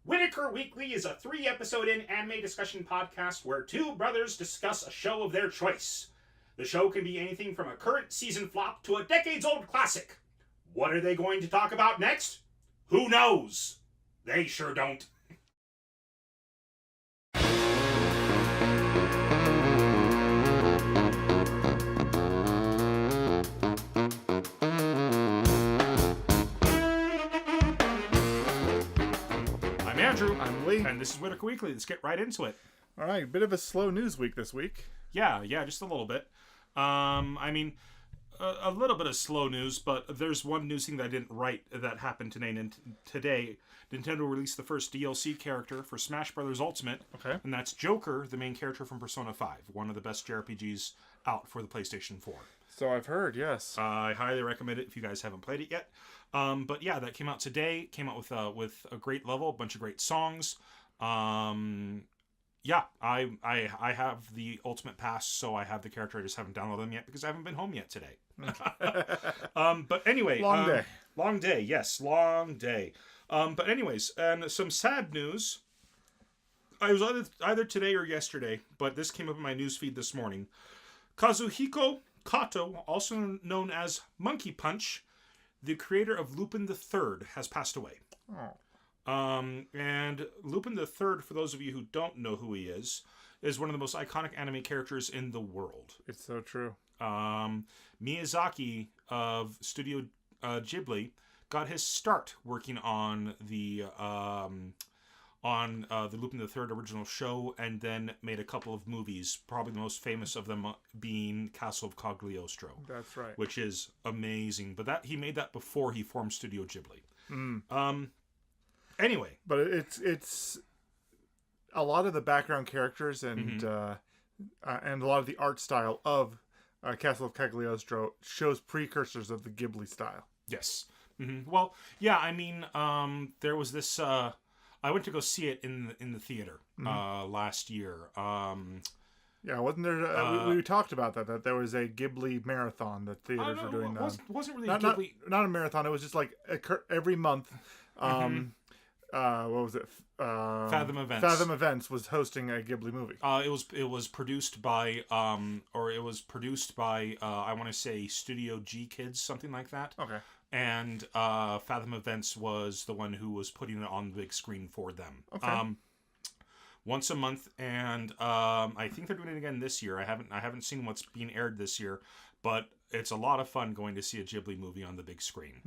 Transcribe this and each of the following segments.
Whittaker Weekly is a 3-episode anime discussion podcast where two brothers discuss a show of their choice. The show can be anything from a current season flop to a decades-old classic. What are they going to talk about next? Who knows? They sure don't. I'm Andrew. I'm Lee. And this is Whittaker Weekly. Let's get right into it. All right, bit of a slow news week this week. Yeah, just a little bit. A little bit of slow news, but there's one news thing that I didn't write that happened today. And today, Nintendo released the first DLC character for Smash Bros. Ultimate, Okay. and that's Joker, the main character from Persona 5, one of the best JRPGs out for the PlayStation 4. So I've heard, yes. I highly recommend it if you guys haven't played it yet. But yeah, that came out today. Came out with a great level, a bunch of great songs. Yeah, I have the Ultimate Pass, so I have the character. I just haven't downloaded them yet because I haven't been home yet today. But anyway, Long day. Long day, yes, long day. But anyways, and some sad news. I was either today or yesterday, but this came up in my newsfeed this morning. Kazuhiko Kato, also known as Monkey Punch, the creator of Lupin the Third, has passed away. Oh. And Lupin the Third, for those of you who don't know who he is one of the most iconic anime characters in the world. It's so true. Miyazaki of Studio Ghibli got his start working on the Lupin the Third original show, and then made a couple of movies. Probably the most famous of them being Castle of Cagliostro. That's right. Which is amazing. But he made that before he formed Studio Ghibli. Anyway, but it's a lot of the background characters and a lot of the art style of Castle of Cagliostro shows precursors of the Ghibli style. Yes. Mm-hmm. Well, yeah. I mean, there was this. I went to go see it in the theater last year. Yeah, wasn't there? We talked about that there was a Ghibli marathon that theaters were doing. Wasn't really Ghibli. Not a marathon. It was just like every month. What was it? Fathom Events. Fathom Events was hosting a Ghibli movie. It was produced by I want to say Studio G Kids, something like that. Okay. And Fathom Events was the one who was putting it on the big screen for them. Okay. Once a month, and I think they're doing it again this year. I haven't seen what's being aired this year, but it's a lot of fun going to see a Ghibli movie on the big screen.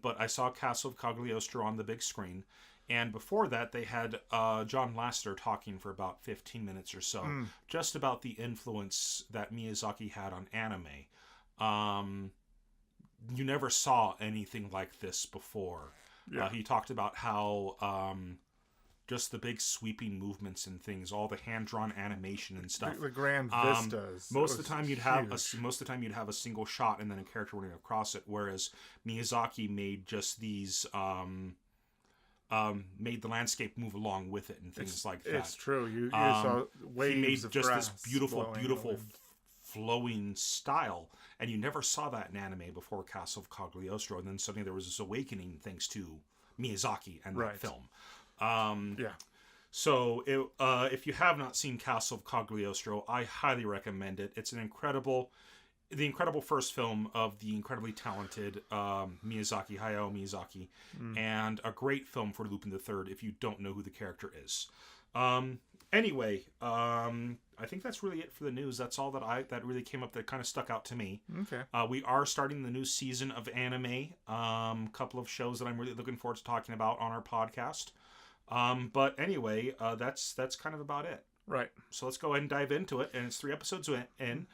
But I saw Castle of Cagliostro on the big screen, and before that they had John Lasseter talking for about 15 minutes or so, just about the influence that Miyazaki had on anime. You never saw anything like this before. Yeah. He talked about how just the big sweeping movements and things, all the hand-drawn animation and stuff. The grand vistas. Most of the time you'd have a single shot and then a character running across it, whereas Miyazaki made just these made the landscape move along with it and things like that. It's true. You saw waves he made of just grass this beautiful flowing style, and you never saw that in anime before Castle of Cagliostro, and then suddenly there was this awakening thanks to Miyazaki and that film. So if you have not seen Castle of Cagliostro, I highly recommend it. It's the incredible first film of the incredibly talented Hayao Miyazaki, and a great film for Lupin the Third if you don't know who the character is. Anyway, I think that's really it for the news. That's all that really came up that kind of stuck out to me. Okay. We are starting the new season of anime. Couple of shows that I'm really looking forward to talking about on our podcast. But anyway, that's kind of about it. Right. So let's go ahead and dive into it. And it's 3 episodes in.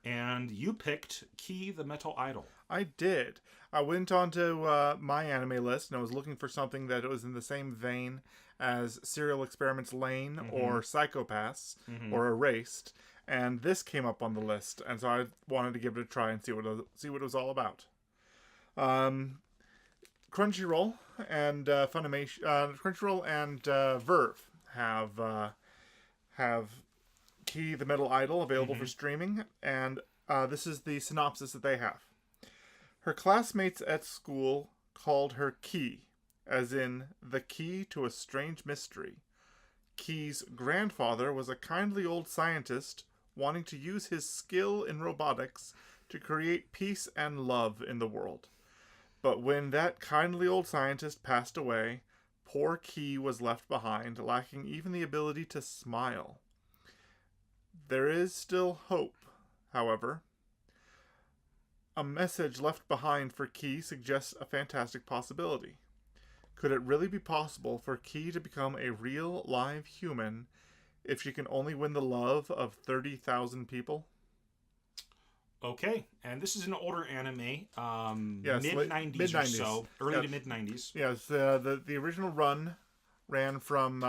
And you picked Key the Metal Idol. I did. I went onto my anime list and I was looking for something that was in the same vein as Serial Experiments Lain or Psychopaths or Erased, and this came up on the list, and so I wanted to give it a try and see what it was all about. Crunchyroll and Funimation, Crunchyroll and Verve have Key the Metal Idol available for streaming, and this is the synopsis that they have. Her classmates at school called her Key, as in the key to a strange mystery. Key's grandfather was a kindly old scientist wanting to use his skill in robotics to create peace and love in the world. But when that kindly old scientist passed away, poor Key was left behind, lacking even the ability to smile. There is still hope, however. A message left behind for Key suggests a fantastic possibility. Could it really be possible for Key to become a real, live human if she can only win the love of 30,000 people? Okay, and this is an older anime, Yes, mid-90s or mid-90s. so, early Yes. to mid-90s. Yes, the original run ran from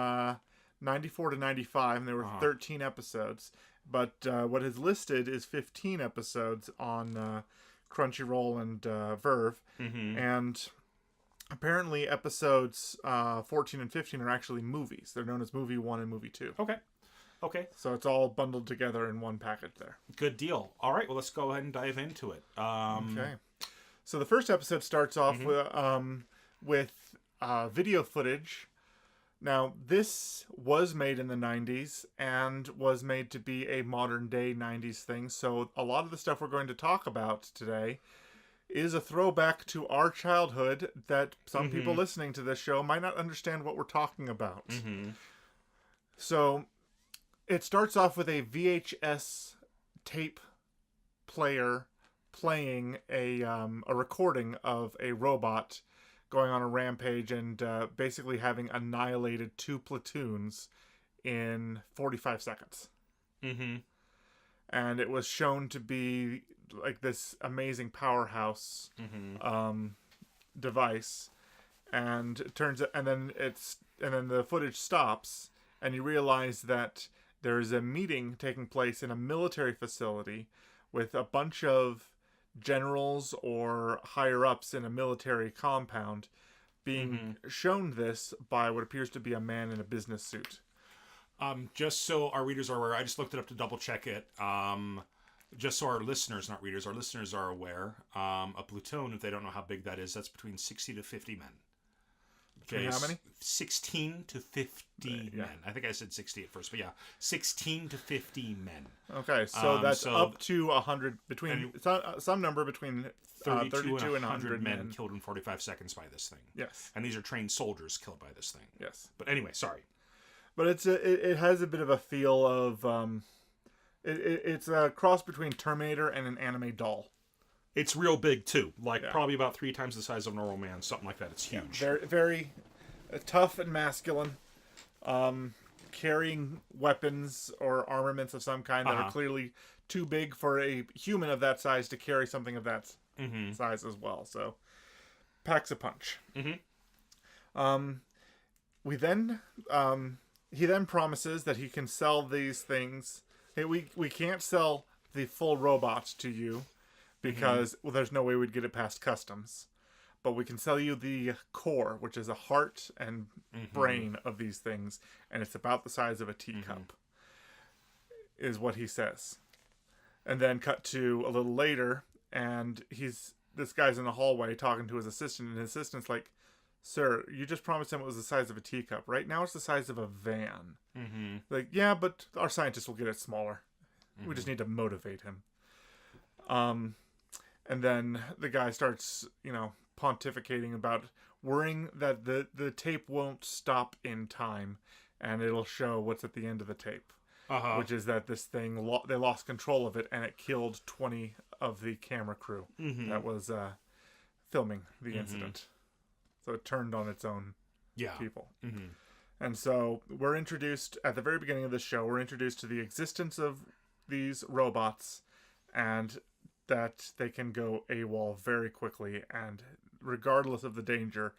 94 to 95, and there were 13 episodes. But what is listed is 15 episodes on Crunchyroll and Verve. Mm-hmm. And apparently episodes 14 and 15 are actually movies. They're known as Movie 1 and Movie 2. Okay. So it's all bundled together in one package there. Good deal. All right, well, let's go ahead and dive into it. Okay. So the first episode starts off with video footage. Now, this was made in the 90s and was made to be a modern-day 90s thing. So a lot of the stuff we're going to talk about today is a throwback to our childhood that some people listening to this show might not understand what we're talking about. Mm-hmm. So it starts off with a VHS tape player playing a recording of a robot going on a rampage and basically having annihilated 2 platoons in 45 seconds. Mm-hmm. And it was shown to be like this amazing powerhouse device. And it turns out, and then the footage stops, and you realize that there is a meeting taking place in a military facility with a bunch of generals or higher ups in a military compound being shown this by what appears to be a man in a business suit. Just so our readers are aware, I just looked it up to double check it. Just so our listeners, not readers, our listeners are aware, a platoon, if they don't know how big that is, that's between 60 to 50 men. Okay, how many? 16 to 50 men. I think I said 60 at first, but yeah, 16 to 50 men. Okay, so that's up to 100, between some number between 32 and 100 men killed in 45 seconds by this thing. Yes. And these are trained soldiers killed by this thing. Yes. But anyway, sorry. But it has a bit of a feel of it's a cross between Terminator and an anime doll. It's real big too, probably about 3 times the size of a normal man, something like that. It's huge. Yeah, very, very tough and masculine, carrying weapons or armaments of some kind that are clearly too big for a human of that size to carry something of that size as well. So, packs a punch. We then he then promises that he can sell these things. Hey, we can't sell the full robot to you because there's no way we'd get it past customs. But we can sell you the core, which is a heart and brain of these things, and it's about the size of a teacup, is what he says. And then cut to a little later, and this guy's in the hallway talking to his assistant, and his assistant's like, "Sir, you just promised him it was the size of a teacup. Right now it's the size of a van." Like, yeah, but our scientists will get it smaller. We just need to motivate him. And then the guy starts, pontificating about worrying that the tape won't stop in time, and it'll show what's at the end of the tape, which is that this thing they lost control of it, and it killed 20 of the camera crew that was filming the incident. So it turned on its own people. And so we're introduced at the very beginning of the show. We're introduced to the existence of these robots, and that they can go AWOL very quickly, and regardless of the danger,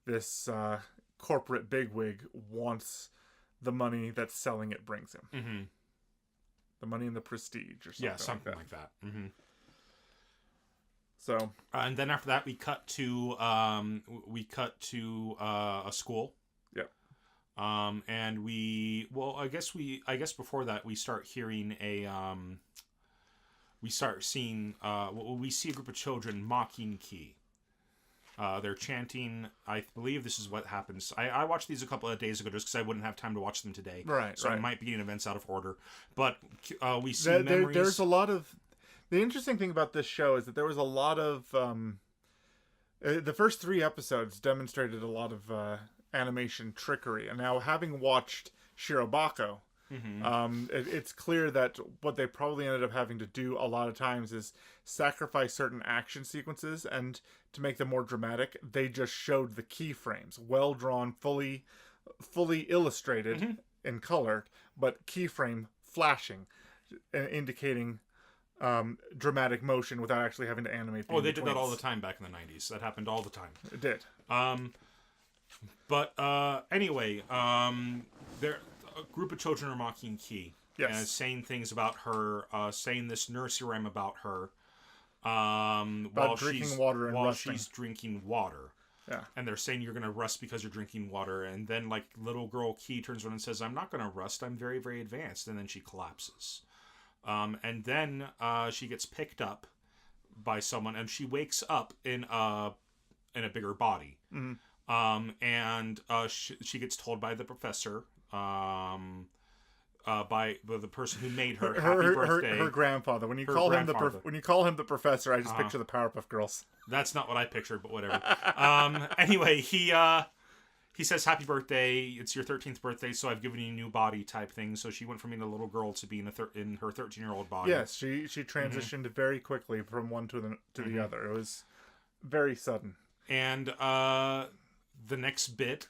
this corporate bigwig wants the money that selling it brings him. The money and the prestige, or something. Yeah, something like that. So, and then after that, we cut to a school. Yep. And I guess before that, we start hearing we see a group of children mocking Key. They're chanting. I believe this is what happens. I watched these a couple of days ago just because I wouldn't have time to watch them today. Right. So right. I might be getting events out of order. But we see memories. There's a lot of. The interesting thing about this show is that there was a lot of. The first 3 episodes demonstrated a lot of animation trickery, and now having watched Shirobako, it's clear that what they probably ended up having to do a lot of times is sacrifice certain action sequences, and to make them more dramatic, they just showed the keyframes, well drawn, fully illustrated and colored, but keyframe flashing, indicating dramatic motion without actually having to animate. They did that all the time back in the 90s. That happened all the time. It did. But anyway, there a group of children are mocking Key. Yes. And saying things about her, saying this nursery rhyme about her, while she's drinking water. Yeah. And they're saying you're gonna rust because you're drinking water, and then like little girl Key turns around and says, "I'm not gonna rust. I'm very, very advanced," and then she collapses. And then she gets picked up by someone, and she wakes up in a bigger body. And she gets told by the professor, by the person who made her, happy birthday. Her grandfather. When you call him the professor, I just picture the Powerpuff Girls. That's not what I pictured, but whatever. Anyway, he says, "Happy birthday! It's your 13th birthday, so I've given you a new body," type thing. So she went from being a little girl to being in her 13-year-old body. Yes, she transitioned very quickly from one to the other. It was very sudden. And the next bit,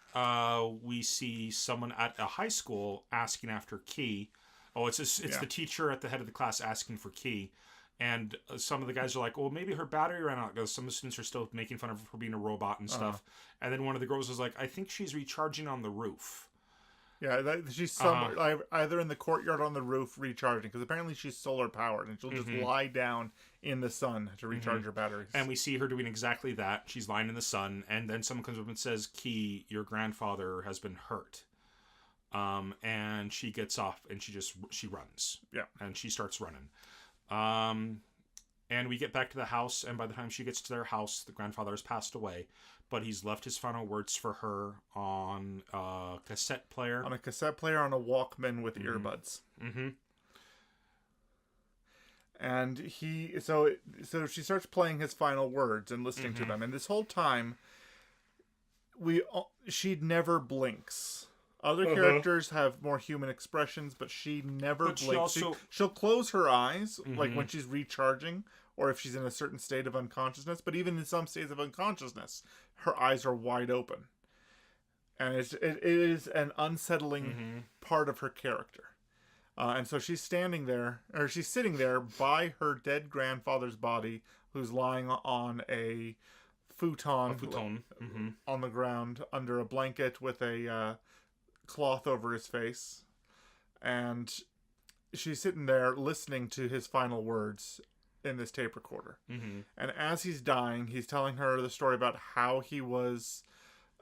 we see someone at a high school asking after Key. Oh, it's the teacher at the head of the class asking for Key. And some of the guys are like, well, maybe her battery ran out, because some of the students are still making fun of her for being a robot and stuff. And then one of the girls was like, I think she's recharging on the roof. Yeah, she's somewhere, either in the courtyard or on the roof recharging, because apparently she's solar powered, and she'll just lie down in the sun to recharge her batteries. And we see her doing exactly that. She's lying in the sun, and then someone comes up and says, "Key, your grandfather has been hurt." And she gets off, and she runs. Yeah. And she starts running. And we get back to the house, and by the time she gets to their house, the grandfather has passed away, but he's left his final words for her on a cassette player. On a cassette player, on a Walkman with earbuds. And so she starts playing his final words and listening to them, and this whole time, she never blinks. Other characters have more human expressions, but she never blinks. She'll close her eyes, like when she's recharging, or if she's in a certain state of unconsciousness. But even in some states of unconsciousness, her eyes are wide open. And it is an unsettling part of her character. And so she's sitting there by her dead grandfather's body, who's lying on a futon. On the ground under a blanket with a cloth over his face, and she's sitting there listening to his final words in this tape recorder. And as he's dying, he's telling her the story about how he was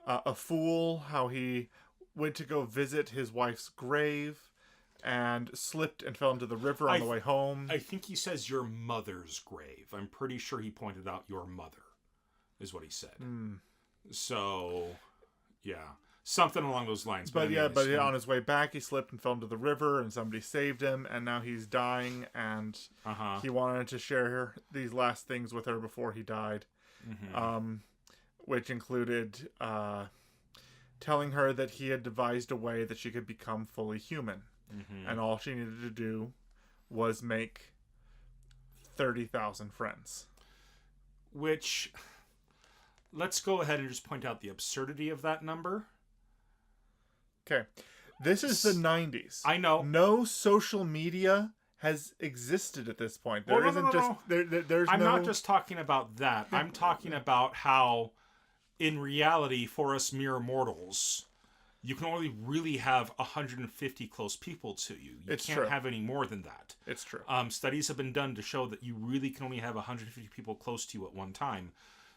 a fool, how he went to go visit his wife's grave and slipped and fell into the river on the way home. I think he says your mother's grave. I'm pretty sure he pointed out your mother is what he said. So yeah, something along those lines. But on his way back, he slipped and fell into the river, and somebody saved him, and now he's dying, and he wanted to share these last things with her before he died, which included telling her that he had devised a way that she could become fully human, and all she needed to do was make 30,000 friends. Which, let's go ahead and just point out the absurdity of that number. Okay, this is the 90s. I know. No social media has existed at this point. There's I'm not just talking about that. I'm talking about how, in reality, for us mere mortals, you can only really have 150 close people to you. You can't have any more than that. It's true. Studies have been done to show that you really can only have 150 people close to you at one time.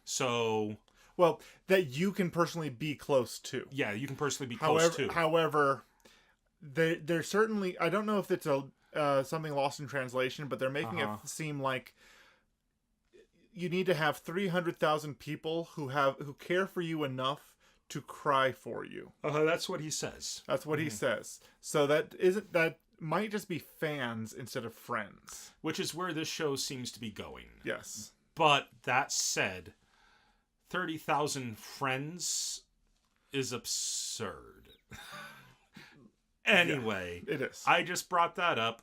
So... Well, that you can personally be close to. Yeah, you can personally be close to. However, they're certainly... I don't know if it's something lost in translation, but they're making it seem like you need to have 300,000 people who care for you enough to cry for you. That's what he says. That's what he says. So that might just be fans instead of friends. Which is where this show seems to be going. Yes. But that said, 30,000 friends is absurd. Anyway, yeah, it is. I just brought that up.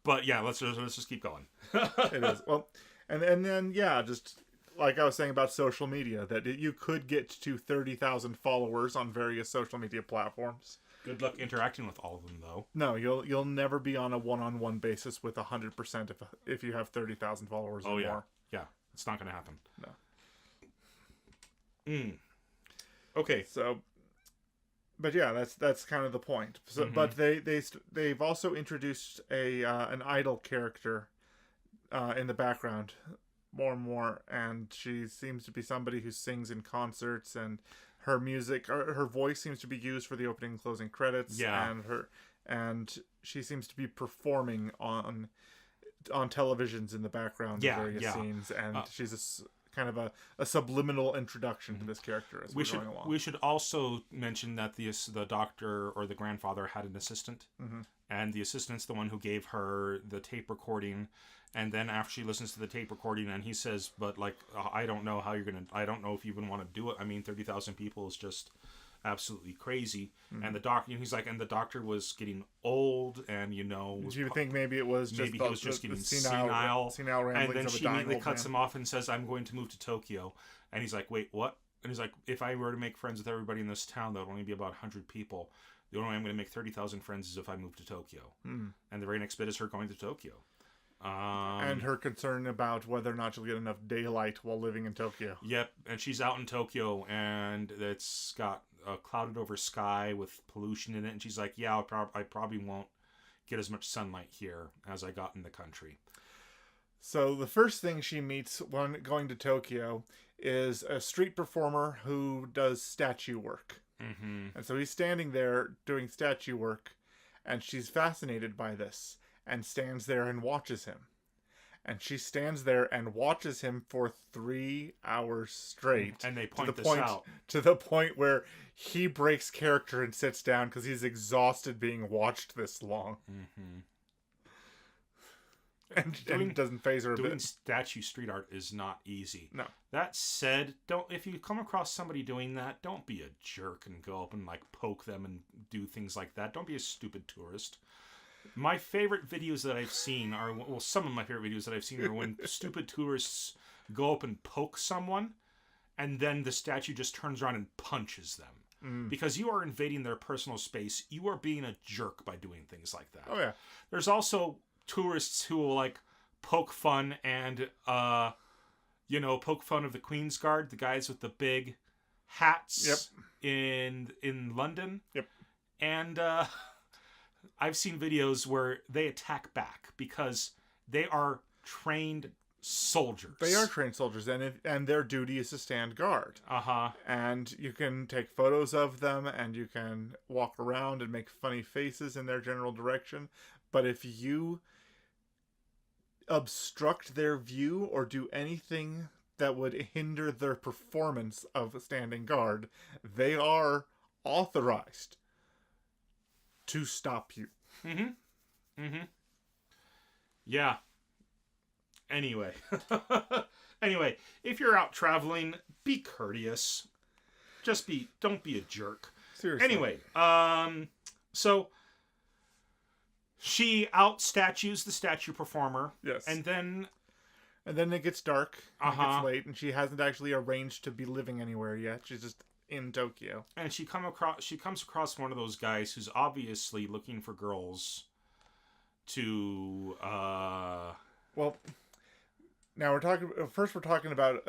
But yeah, let's just keep going. It is. Well, and then yeah, just like I was saying about social media, that you could get to 30,000 followers on various social media platforms. Good luck interacting with all of them, though. No, you'll never be on a one-on-one basis with 100% if you have 30,000 followers or more. Yeah, it's not going to happen. No. Okay. So, but yeah, that's kind of the point. So, but they've also introduced an idol character in the background more and more, and she seems to be somebody who sings in concerts, and her music, or her voice, seems to be used for the opening and closing credits. Yeah, and she seems to be performing on televisions in the background in various scenes, and she's kind of a subliminal introduction to this character as we're going along. We should also mention that the doctor or the grandfather had an assistant, and the assistant's the one who gave her the tape recording. And then after she listens to the tape recording, and he says, "But like, I don't know how you're gonna. I don't know if you even want to do it. I mean, 30,000 people is just absolutely crazy." And the doctor, he's like, and the doctor was getting old, and Do you think maybe it was just he was just getting senile ramblings and then of a she dying immediately old cuts man. him off and says, "I'm going to move to Tokyo." And he's like, "Wait, what?" And he's like, "If I were to make friends with everybody in this town, that would only be about 100 people. The only way I'm going to make 30,000 friends is if I move to Tokyo." And the very next bit is her going to Tokyo. And her concern about whether or not she'll get enough daylight while living in Tokyo. Yep, and she's out in Tokyo, and it's got a clouded over sky with pollution in it, and she's like, "Yeah, I probably won't get as much sunlight here as I got in the country." So the first thing she meets when going to Tokyo is a street performer who does statue work. And so he's standing there doing statue work, and she's fascinated by this, and stands there and watches him. And she stands there and watches him for 3 hours straight. And they point this out. To the point where he breaks character and sits down because he's exhausted being watched this long. And it doesn't faze her a bit. Doing statue street art is not easy. No. That said, if you come across somebody doing that, don't be a jerk and go up and like poke them and do things like that. Don't be a stupid tourist. My favorite videos that I've seen are, well, some of my favorite videos that I've seen are when stupid tourists go up and poke someone, and then the statue just turns around and punches them. Because you are invading their personal space. You are being a jerk by doing things like that. Oh, yeah. There's also tourists who will, like, poke fun and, poke fun of the Queen's Guard, the guys with the big hats in London. Yep. And, I've seen videos where they attack back because they are trained soldiers. They are trained soldiers, and their duty is to stand guard. And you can take photos of them, and you can walk around and make funny faces in their general direction. But if you obstruct their view or do anything that would hinder their performance of standing guard, they are authorized to stop you. Yeah. Anyway. If you're out traveling, be courteous. Don't be a jerk. Seriously. Anyway, so she out statues the statue performer. Yes. And then it gets dark. It gets late, and she hasn't actually arranged to be living anywhere yet. She's just in Tokyo. And she comes across one of those guys who's obviously looking for girls to well, now we're talking about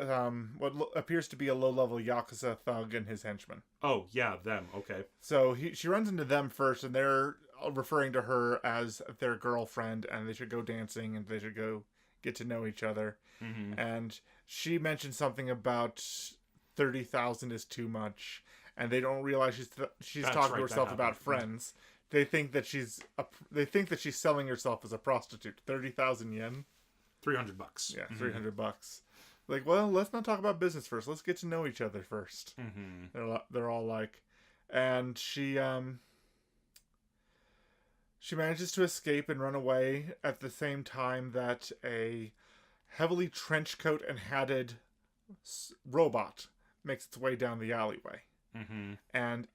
what appears to be a low-level Yakuza thug and his henchmen. Oh, yeah, them. Okay. So she runs into them first, and they're referring to her as their girlfriend, and they should go dancing, and they should go get to know each other. And she mentioned something about 30,000 is too much, and they don't realize she's talking to herself about friends. They think that she's selling herself as a prostitute. 30,000 yen. $300. Yeah, $300. Like, well, let's not talk about business first. Let's get to know each other first. They're all like, and she manages to escape and run away at the same time that a heavily trench coat and hatted robot makes its way down the alleyway. And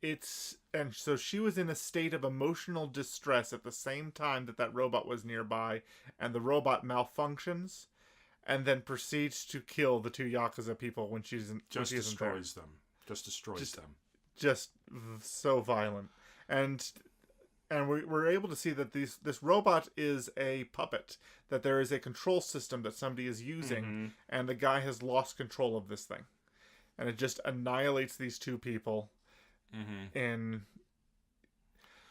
so she was in a state of emotional distress at the same time that robot was nearby, and the robot malfunctions and then proceeds to kill the 2 Yakuza people when she isn't destroys them. Just destroys them. Just so violent. And we're able to see that this robot is a puppet, that there is a control system that somebody is using, and the guy has lost control of this thing. And it just annihilates these 2 people. And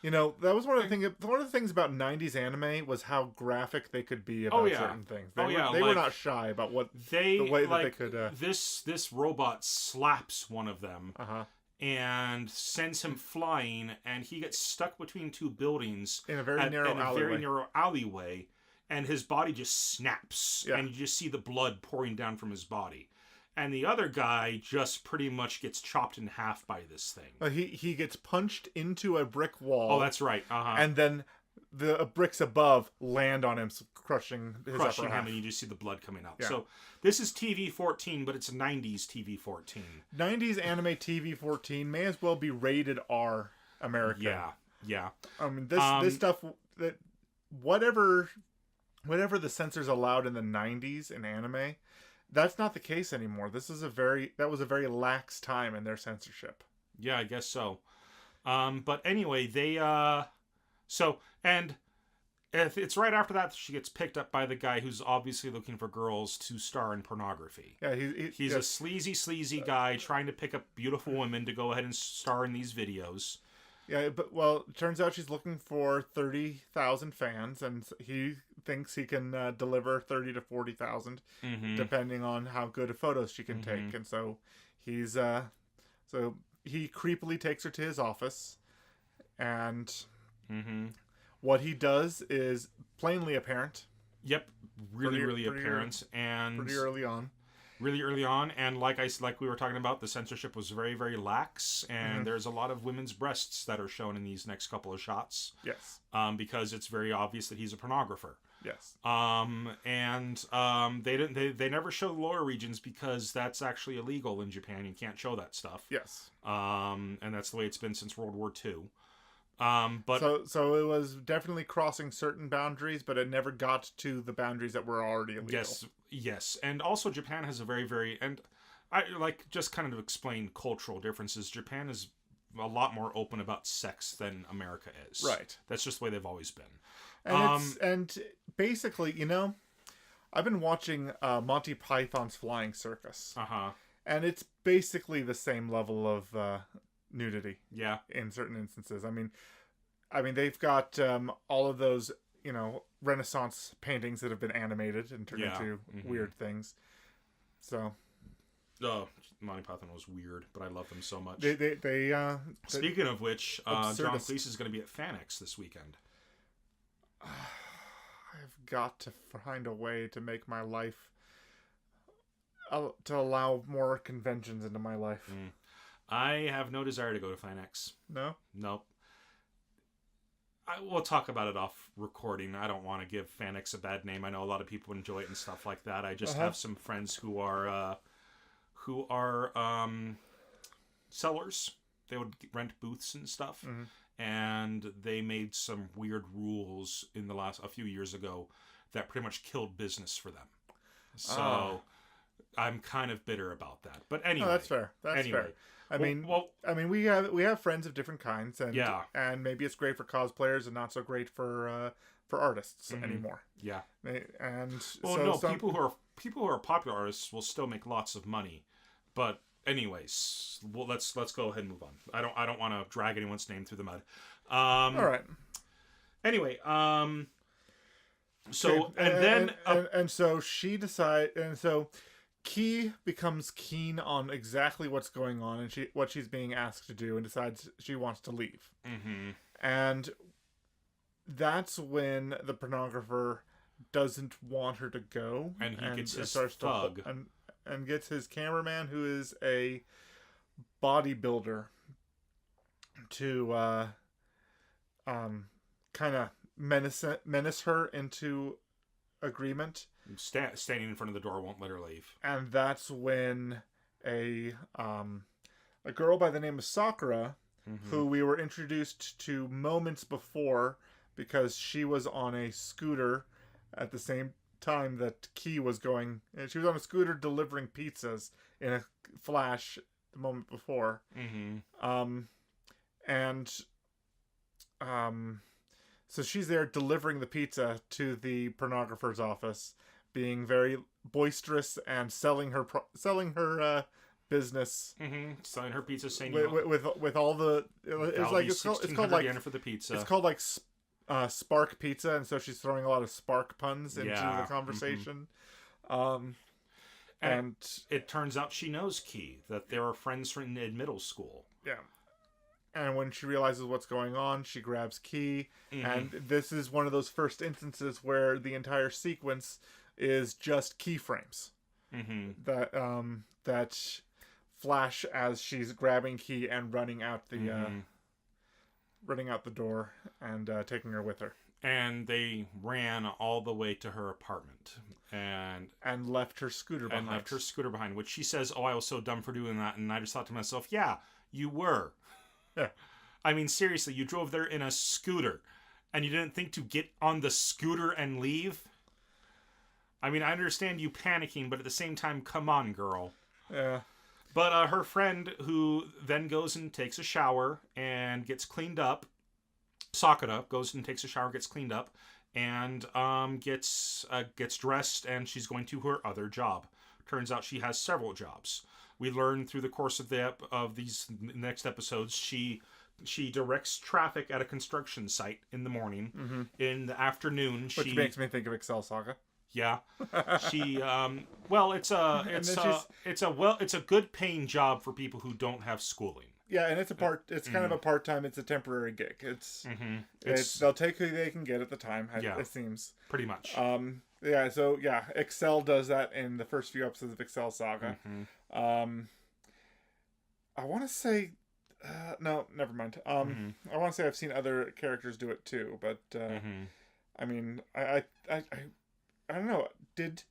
that was one of the things about 90s anime was how graphic they could be about certain things. They were not shy about the way that they could. This robot slaps one of them. And sends him flying, and he gets stuck between 2 buildings in a very narrow alleyway, and his body just snaps, and you just see the blood pouring down from his body. And the other guy just pretty much gets chopped in half by this thing. He gets punched into a brick wall. Oh, that's right. And then the bricks above land on him, crushing his upper half. And you just see the blood coming out. Yeah. So this is TV-14, but it's 90s TV-14. 90s anime TV-14 may as well be rated R American. Yeah. I mean, this stuff, that whatever the censors allowed in the 90s in anime, that's not the case anymore. That was a very lax time in their censorship. Yeah, I guess so. But anyway, they and it's right after that she gets picked up by the guy who's obviously looking for girls to star in pornography. Yeah, he's a sleazy guy trying to pick up beautiful women to go ahead and star in these videos. Yeah, but it turns out she's looking for 30,000 fans, and he thinks he can deliver 30 to 40,000, depending on how good of photos she can take. And so he creepily takes her to his office, and what he does is plainly apparent. Yep, really apparent, and pretty early on. Really early on, and like we were talking about, the censorship was very, very lax, and there's a lot of women's breasts that are shown in these next couple of shots. Yes. Because it's very obvious that he's a pornographer. Yes. They never show the lower regions because that's actually illegal in Japan. You can't show that stuff. Yes. And that's the way it's been since World War II. But so it was definitely crossing certain boundaries, but it never got to the boundaries that were already illegal. Yes, and also Japan has a very, very, and I like just kind of to explain cultural differences. Japan is a lot more open about sex than America is. Right. That's just the way they've always been. And basically, I've been watching Monty Python's Flying Circus. And it's basically the same level of nudity. Yeah. In certain instances. I mean they've got all of those, Renaissance paintings that have been animated and turned into weird things. So. Oh, Monty Python was weird, but I love them so much. Speaking of which, John Cleese is going to be at FanX this weekend. I've got to find a way to make my life, to allow more conventions into my life. I have no desire to go to FanX. No? Nope. We'll talk about it off recording. I don't want to give FanX a bad name. I know a lot of people enjoy it and stuff like that. I just have some friends who are sellers. They would rent booths and stuff, and they made some weird rules a few years ago that pretty much killed business for them. So I'm kind of bitter about that. But anyway, that's fair. That's fair. I mean, we have friends of different kinds, and maybe it's great for cosplayers and not so great for artists anymore. Yeah, and people who are popular artists will still make lots of money, but anyways, well, let's go ahead and move on. I don't want to drag anyone's name through the mud. All right. Anyway, so she decides, and so Key becomes keen on exactly what's going on and what she's being asked to do, and decides she wants to leave. And that's when the pornographer doesn't want her to go, And he gets his starts thug. and gets his cameraman, who is a bodybuilder, to kind of menace her into agreement. Standing in front of the door won't let her leave. And that's when a girl by the name of Sakura, who we were introduced to moments before because she was on a scooter at the same time that Key was going. And she was on a scooter delivering pizzas in a flash the moment before. So she's there delivering the pizza to the pornographer's office, being very boisterous and selling her business, selling her pizza, saying with all the it's called like for the pizza. It's called like Spark Pizza, and so she's throwing a lot of spark puns into the conversation. And it turns out she knows Key, that they were friends from in middle school. Yeah. And when she realizes what's going on, she grabs Key, and this is one of those first instances where the entire sequence is just keyframes that flash as she's grabbing Key and running out the door and taking her with her. And they ran all the way to her apartment and left her scooter behind. Which she says, "Oh, I was so dumb for doing that." And I just thought to myself, "Yeah, you were." Yeah. I mean, seriously, you drove there in a scooter, and you didn't think to get on the scooter and leave? I mean, I understand you panicking, but at the same time, come on, girl. Yeah. But her friend, who then goes and takes a shower and gets cleaned up, Sakura goes and takes a shower, gets cleaned up, and gets dressed, and she's going to her other job. Turns out she has several jobs. We learn through the course of these next episodes, she directs traffic at a construction site in the morning. In the afternoon, which makes me think of Excel Saga. Yeah, she it's a good paying job for people who don't have schooling. Yeah, and it's kind of a part-time, it's a temporary gig. It's they'll take who they can get at the time, it seems. Pretty much. Excel does that in the first few episodes of Excel Saga. I want to say no, never mind. I want to say I've seen other characters do it too, but I mean, I don't know. Did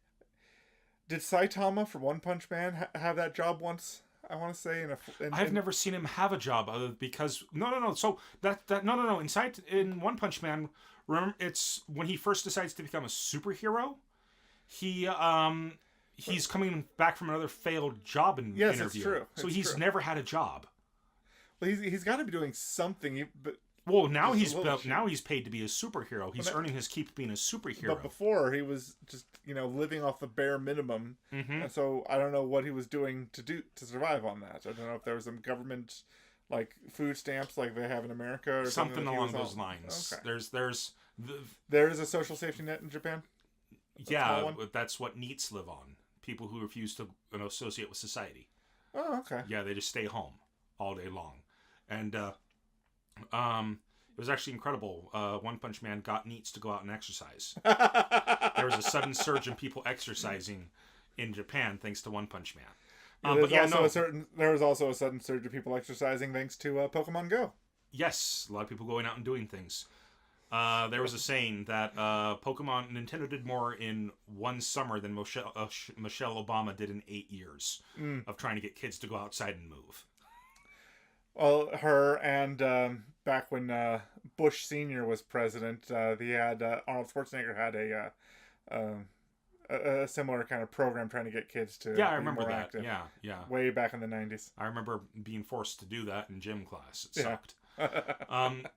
Saitama from One Punch Man have that job once? I want to say I've never seen him have a job because no. So no. In One Punch Man, remember, it's when he first decides to become a superhero. He's coming back from another failed job interview. That's true. So he's never had a job. Well, he's got to be doing something. Well, now he's paid to be a superhero. He's earning his keep being a superhero. But before, he was just living off the bare minimum, and so I don't know what he was doing to survive on that. I don't know if there was some government like food stamps like they have in America or something along those lines. Okay. There is a social safety net in Japan. That's what NEETs live on. People who refuse to associate with society. Oh, okay. Yeah, they just stay home all day long, and it was actually incredible. One Punch Man got NEETs to go out and exercise. There was a sudden surge in people exercising in Japan thanks to One Punch Man. There was also a sudden surge of people exercising thanks to Pokemon Go. Yes, a lot of people going out and doing things. There was a saying that Nintendo did more in one summer than Michelle Obama did in 8 years of trying to get kids to go outside and move. Well, her and back when Bush Sr. was president, Arnold Schwarzenegger had a similar kind of program trying to get kids to I remember that. Active. Yeah. Way back in the 90s. I remember being forced to do that in gym class. It sucked.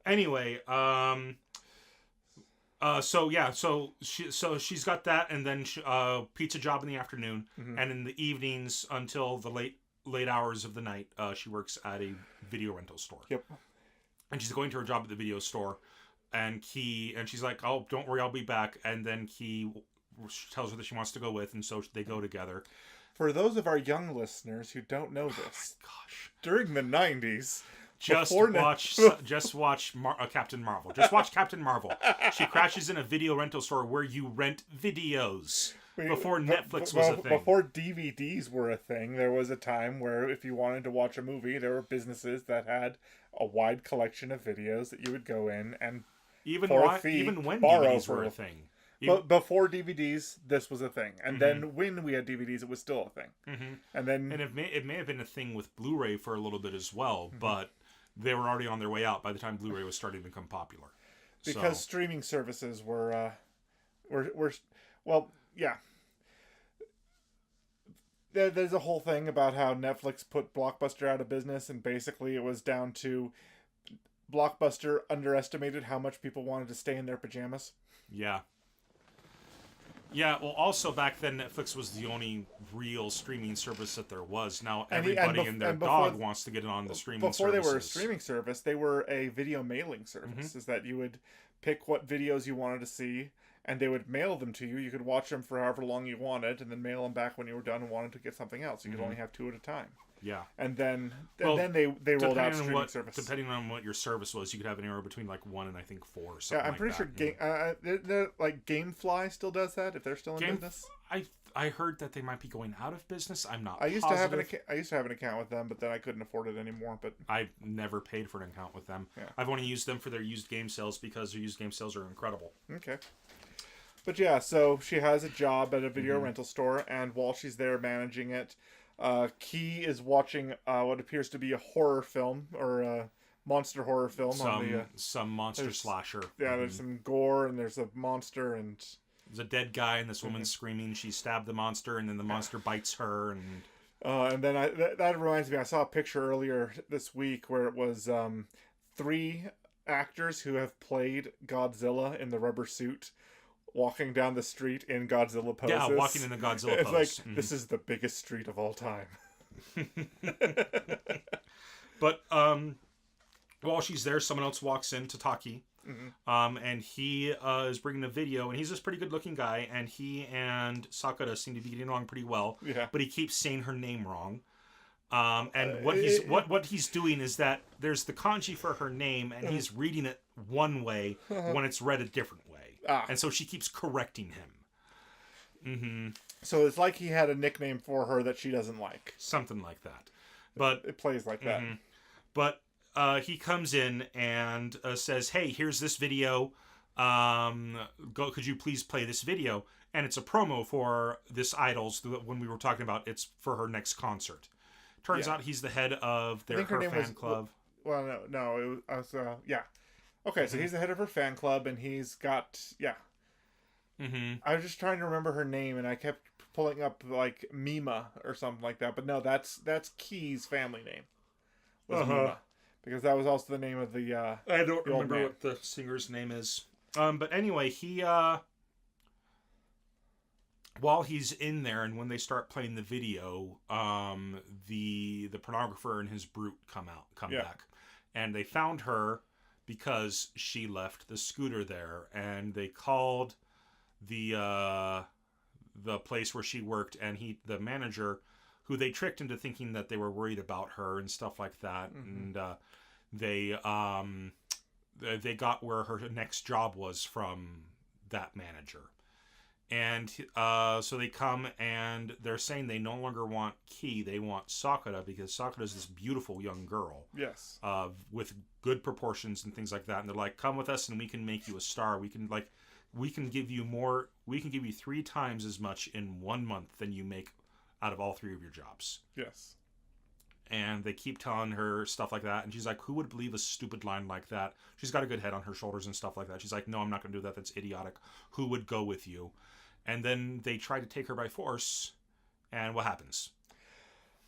Anyway, so she's got that, and then pizza job in the afternoon, and in the evenings until the late hours of the night, she works at a video rental store. Yep. And she's going to her job at the video store, and she's like, "Oh, don't worry, I'll be back." And then Key tells her that she wants to go with, and so they go together. For those of our young listeners who don't know this, gosh, during the 90s, Just Before watch, Captain Marvel. Just watch Captain Marvel. She crashes in a video rental store where you rent videos. Before Netflix was a thing. Before DVDs were a thing, there was a time where if you wanted to watch a movie, there were businesses that had a wide collection of videos that you would go in and even when borrow DVDs were a thing. But before DVDs, this was a thing, and then when we had DVDs, it was still a thing. And then it may have been a thing with Blu-ray for a little bit as well, but they were already on their way out by the time Blu-ray was starting to become popular. Because streaming services were well, yeah. There's a whole thing about how Netflix put Blockbuster out of business, and basically it was down to Blockbuster underestimated how much people wanted to stay in their pajamas. Yeah. Yeah, well, also back then, Netflix was the only real streaming service that there was. Now, everybody and their dog wants to get on the streaming service. Before they were a streaming service, they were a video mailing service. Is that you would pick what videos you wanted to see, and they would mail them to you. You could watch them for however long you wanted, and then mail them back when you were done and wanted to get something else. You could only have 2 at a time. Yeah. And then they rolled out streaming service. Depending on what your service was, you could have anywhere between like 1 and I think 4 or something. Yeah, I'm pretty sure GameFly still does that if they're still in business. I heard that they might be going out of business. I'm not. I used to have an account with them, but then I couldn't afford it anymore. But I've never paid for an account with them. Yeah. I've only used them for their used game sales because their used game sales are incredible. Okay. But yeah, so she has a job at a video rental store, and while she's there managing it, Key is watching what appears to be a horror film or a monster horror film. Some monster slasher. Yeah, there's some gore and there's a monster and there's a dead guy and this woman's screaming. She stabbed the monster and then the monster bites her and then that reminds me. I saw a picture earlier this week where it was 3 actors who have played Godzilla in the rubber suit walking down the street in Godzilla poses. Yeah, walking in the Godzilla pose. It's like, this is the biggest street of all time. But while she's there, someone else walks in, Tataki. And he is bringing a video, and he's this pretty good-looking guy, and he and Sakura seem to be getting along pretty well. Yeah. But he keeps saying her name wrong. And what he's doing is that there's the kanji for her name, and he's reading it one way when it's read a different way. And so she keeps correcting him. So it's like he had a nickname for her that she doesn't like. Something like that. But it plays like that. But he comes in and says, "Hey, here's this video. Could you please play this video?" And it's a promo for this Idols. When we were talking about, it's for her next concert. Turns out he's the head of her fan club. Well, no, it was yeah. Okay, so he's the head of her fan club, and he's got I was just trying to remember her name, and I kept pulling up like Mima or something like that. But no, that's Key's family name. Was Mima, because that was also the name of the. I don't remember what the singer's name is. But anyway, he while he's in there, and when they start playing the video, the pornographer and his brute come back, and they found her because she left the scooter there, and they called the place where she worked, and the manager, who they tricked into thinking that they were worried about her and stuff like that, and they got where her next job was from that manager. And so they come, and they're saying they no longer want Key, they want Sakura, because Sakura's this beautiful young girl. Yes. With good proportions and things like that. And they're like, come with us and we can make you a star. We can give you more, we can give you 3 times as much in 1 month than you make out of all 3 of your jobs. Yes. And they keep telling her stuff like that. And she's like, who would believe a stupid line like that? She's got a good head on her shoulders and stuff like that. She's like, no, I'm not going to do that. That's idiotic. Who would go with you? And then they try to take her by force. And what happens?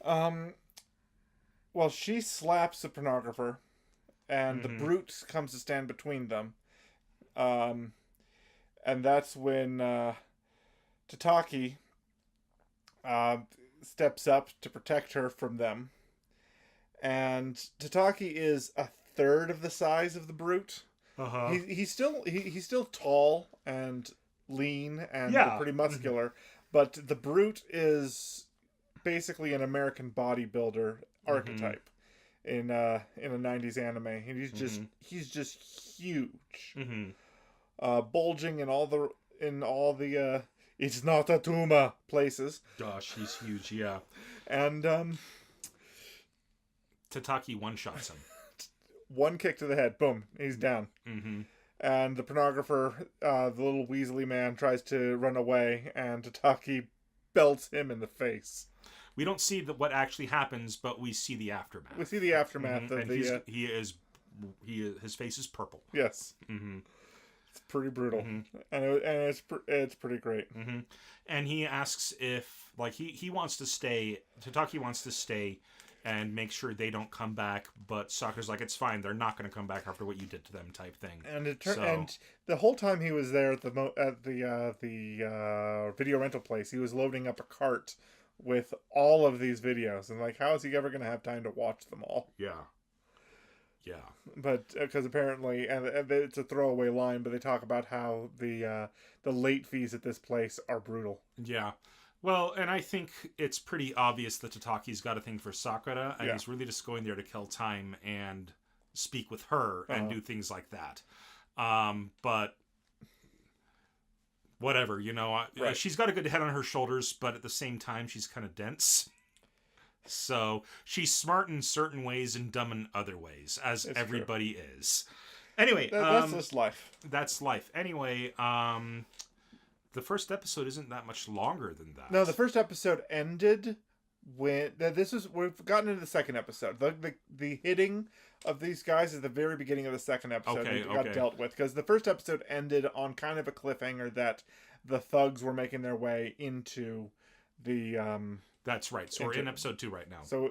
Well, she slaps the pornographer. And the brute comes to stand between them. And that's when Tataki steps up to protect her from them. And Tataki is a third of the size of the brute. He's still tall and lean and pretty muscular, but the brute is basically an American bodybuilder archetype. in a 90s anime. And he's just huge. Mm-hmm. Bulging in all the it's not a tumor places. Gosh, he's huge, yeah. And Tataki one-shots him. one kick to the head, boom, he's down. Mm-hmm. And the pornographer, the little Weasley man, tries to run away, and Tataki belts him in the face. We don't see what actually happens, but we see the aftermath. We see the aftermath mm-hmm. of and his face is purple. Yes. Mm-hmm. It's pretty brutal, mm-hmm. and it's pretty great. Mm-hmm. And he asks if, like, he wants to stay. Tataki wants to stay and make sure they don't come back, but Sakura's like, it's fine. They're not going to come back after what you did to them, type thing. And the whole time he was there at the video rental place, he was loading up a cart with all of these videos, and like, how is he ever going to have time to watch them all? Yeah. But because apparently, and it's a throwaway line, but they talk about how the late fees at this place are brutal. Yeah. Well, and I think it's pretty obvious that Tataki's got a thing for Sakura, and he's really just going there to kill time and speak with her and do things like that. But whatever, right. She's got a good head on her shoulders, but at the same time, she's kind of dense. So she's smart in certain ways and dumb in other ways, as it's everybody true. Is. Anyway, that's just life. That's life. Anyway, the first episode isn't that much longer than that. No, the first episode ended when we've gotten into the second episode. The hitting of these guys is the very beginning of the second episode. Okay, got dealt with because the first episode ended on kind of a cliffhanger that the thugs were making their way into the. That's right. So we're in episode 2 right now. So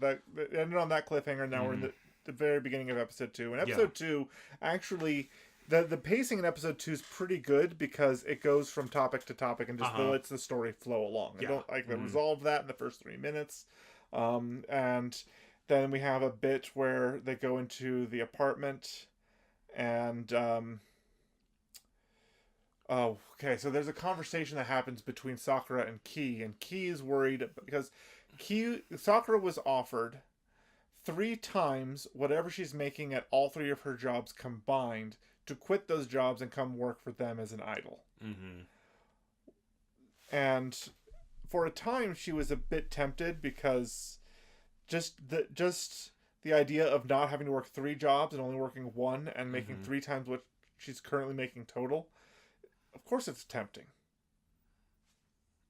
that ended on that cliffhanger. Now we're in the very beginning of episode 2. And episode 2 actually. The pacing in episode 2 is pretty good because it goes from topic to topic and just lets the story flow along. I don't like they resolve that in the first 3 minutes. And then we have a bit where they go into the apartment and so there's a conversation that happens between Sakura and Ki, and Ki is worried because Sakura was offered 3 times whatever she's making at all 3 of her jobs combined to quit those jobs and come work for them as an idol. Mm-hmm. And for a time, she was a bit tempted because just the idea of not having to work 3 jobs and only working 1 and making 3 times what she's currently making total. Of course, it's tempting.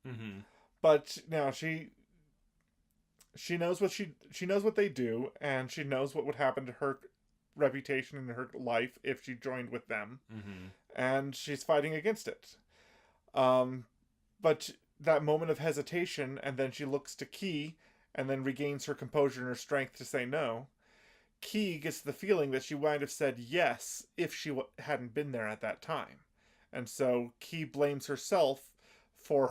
Mm-hmm. But now she knows what she knows what they do, and she knows what would happen to her reputation in her life if she joined with them, and she's fighting against it. But that moment of hesitation, and then she looks to Ki, and then regains her composure and her strength to say no. Ki gets the feeling that she might have said yes if she hadn't been there at that time, and so Ki blames herself for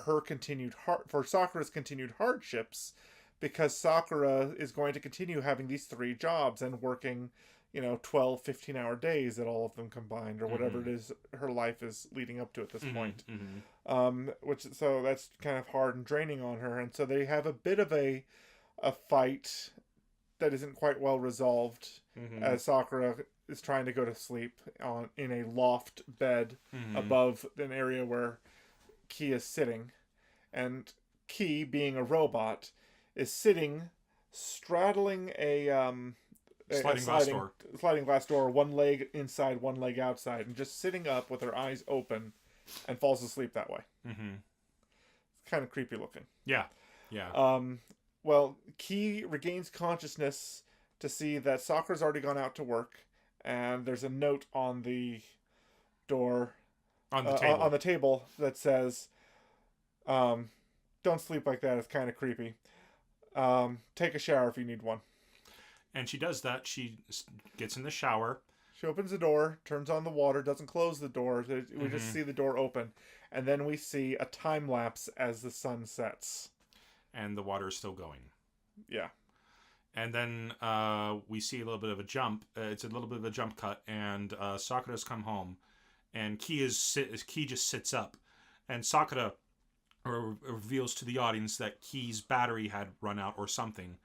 Sakura's continued hardships, because Sakura is going to continue having these 3 jobs and working 12, 15-hour days at all of them combined, or whatever it is her life is leading up to at this point. So that's kind of hard and draining on her. And so they have a bit of a fight that isn't quite well resolved as Sakura is trying to go to sleep in a loft bed above an area where Ki is sitting. And Ki, being a robot, is sitting straddling a sliding glass door, one leg inside, one leg outside, and just sitting up with her eyes open, and falls asleep that way. It's kind of creepy looking. Yeah. Well, Ki regains consciousness to see that Sakura's already gone out to work, and there's a note on the door on the table that says, "Don't sleep like that. It's kind of creepy. Take a shower if you need one." And she does that. She gets in the shower. She opens the door, turns on the water, doesn't close the door. We just see the door open. And then we see a time lapse as the sun sets. And the water is still going. Yeah. And then we see a little bit of a jump. It's a little bit of a jump cut. And Sakura's come home. And Ki just sits up. And Sakura or reveals to the audience that Key's battery had run out or something,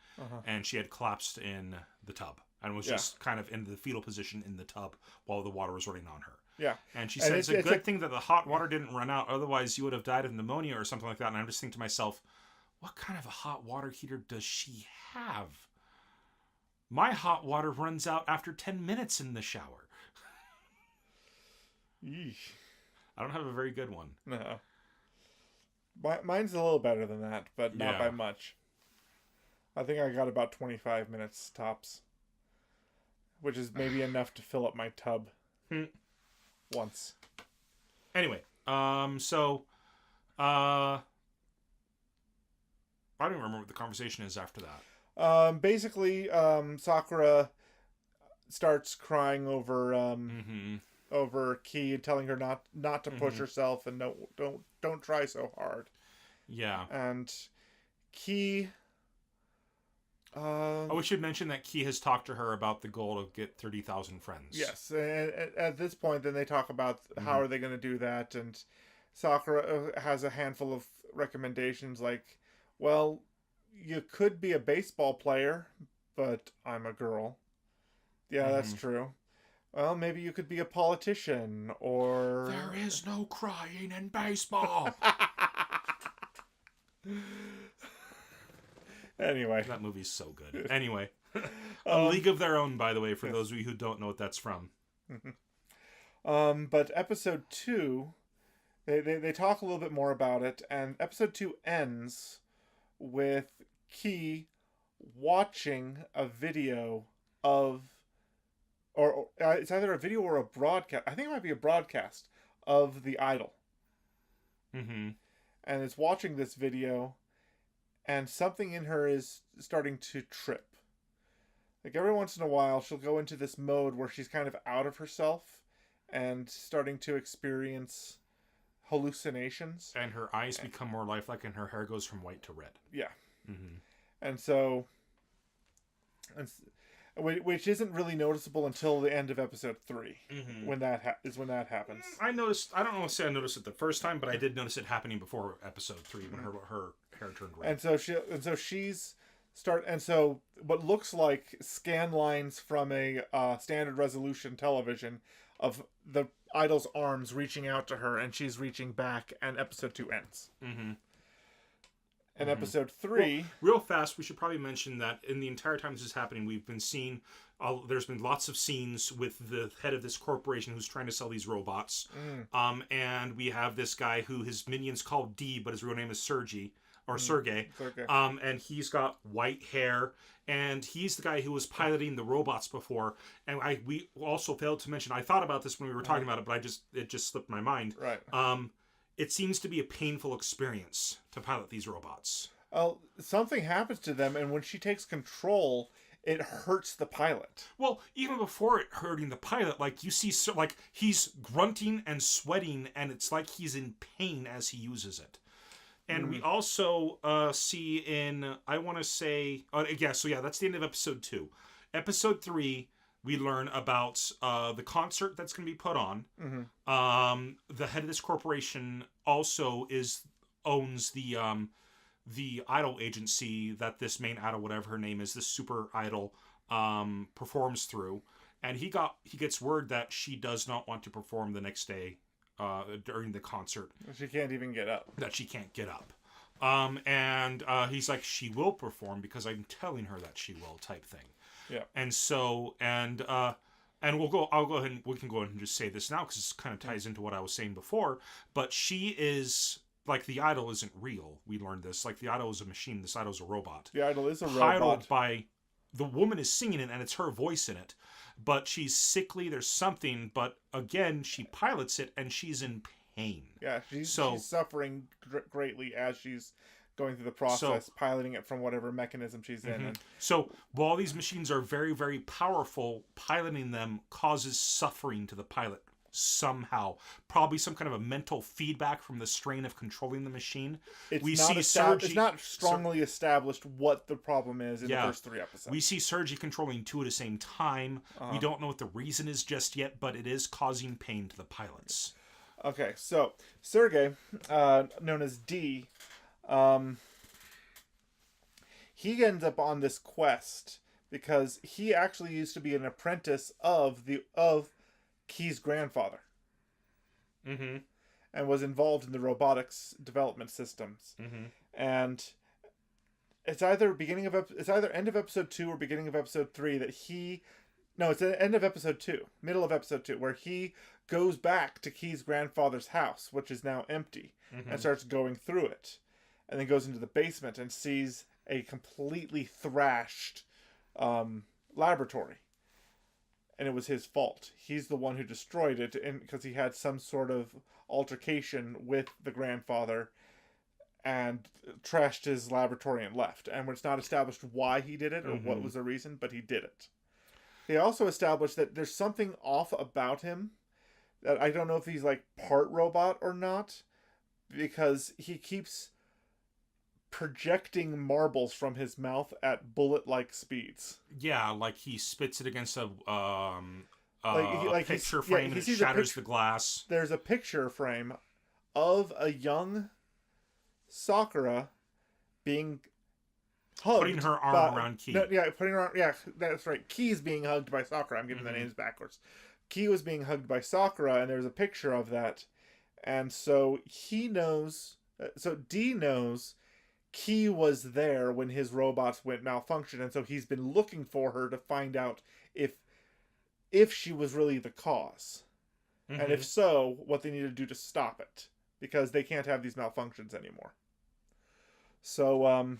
and she had collapsed in the tub and was just kind of in the fetal position in the tub while the water was running on her. Yeah. And she said it's a good thing that the hot water didn't run out, otherwise you would have died of pneumonia or something like that. And I'm just thinking to myself, what kind of a hot water heater does she have? My hot water runs out after 10 minutes in the shower. Yeesh. I don't have a very good one. No. Mine's a little better than that, but not by much. I think I got about 25 minutes tops, which is maybe enough to fill up my tub once. Anyway, I don't even remember what the conversation is after that. Basically, Sakura starts crying over over Key, telling her not to push herself and don't try so hard. Yeah. And Key. We should mention that Key has talked to her about the goal to get 30,000 friends. Yes, and at this point, then they talk about how are they going to do that, and Sakura has a handful of recommendations, like, well, you could be a baseball player, but I'm a girl. Yeah, that's true. Well, maybe you could be a politician, or... There is no crying in baseball! Anyway. That movie's so good. Anyway. A League of Their Own, by the way, for those of you who don't know what that's from. But episode 2, they talk a little bit more about it, and episode 2 ends with Key watching a video of... Or it's either a video or a broadcast. I think it might be a broadcast of The Idol. Mm-hmm. And it's watching this video, and something in her is starting to trip. Like every once in a while, she'll go into this mode where she's kind of out of herself and starting to experience hallucinations. And her eyes become more lifelike, and her hair goes from white to red. Yeah. Mm-hmm. And so... which isn't really noticeable until the end of episode 3, when that happens. I noticed. I don't want to say I noticed it the first time, but I did notice it happening before episode 3 when her hair turned red. And so what looks like scan lines from a standard resolution television of the idol's arms reaching out to her, and she's reaching back, and episode 2 ends. Mm-hmm. And episode 3... Well, real fast, we should probably mention that in the entire time this is happening, we've been seeing... there's been lots of scenes with the head of this corporation who's trying to sell these robots. And we have this guy who his minion's called D, but his real name is Sergey. Sergey. And he's got white hair. And he's the guy who was piloting the robots before. And we also failed to mention... I thought about this when we were talking about it, but it just slipped my mind. Right. It seems to be a painful experience to pilot these robots. Something happens to them, and when she takes control, it hurts the pilot. Well, even before it hurting the pilot, like you see, like he's grunting and sweating, and it's like he's in pain as he uses it. And we also see in, I want to say, that's the end of episode 2. Episode 3. We learn about the concert that's going to be put on. The head of this corporation also owns the idol agency that this main idol, whatever her name is, this super idol, performs through. And he gets word that she does not want to perform the next day during the concert. She can't even get up. That she can't get up. And he's like, she will perform because I'm telling her that she will, type thing. Yeah. And so, I'll go ahead and we can go ahead and just say this now because it kind of ties into what I was saying before. But she is, like, the idol isn't real. We learned this. Like, the idol is a machine. This idol is a robot. The idol is a robot. Piloted by, the woman is singing it and it's her voice in it. But she's sickly. There's something. But again, she pilots it and she's in pain. Yeah, she's suffering greatly as she's going through the process, piloting it from whatever mechanism she's in. And so while these machines are very, very powerful, piloting them causes suffering to the pilot somehow. Probably some kind of a mental feedback from the strain of controlling the machine. It's not strongly established what the problem is in the first 3 episodes. We see Sergi controlling 2 at the same time. We don't know what the reason is just yet, but it is causing pain to the pilots. Okay, so Sergey, known as D, um, he ends up on this quest because he actually used to be an apprentice of Key's grandfather Mm-hmm. and was involved in the robotics development systems. Mm-hmm. And it's either it's either end of episode 2 or beginning of episode 3 that it's the end of episode 2, middle of episode 2, where he goes back to Key's grandfather's house, which is now empty, Mm-hmm. and starts going through it, and then goes into the basement and sees a completely thrashed laboratory. And it was his fault. He's the one who destroyed it, because he had some sort of altercation with the grandfather and trashed his laboratory and left. And it's not established why he did it or what was the reason, but he did it. They also established that there's something off about him, that I don't know if he's like part robot or not, because he keeps projecting marbles from his mouth at bullet-like speeds. Yeah, like he spits it against a He's- picture frame he and it sees a shatters picture- the glass. There's a picture frame of a young Sakura being hugged, Putting her arm around Key. putting her arm. Yeah, that's right. Key's being hugged by Sakura. I'm giving the names backwards. Key was being hugged by Sakura, and there's a picture of that, and so he knows. So D knows Key was there when his robots went malfunction, and so he's been looking for her to find out if she was really the cause, and if so, what they need to do to stop it, because they can't have these malfunctions anymore. So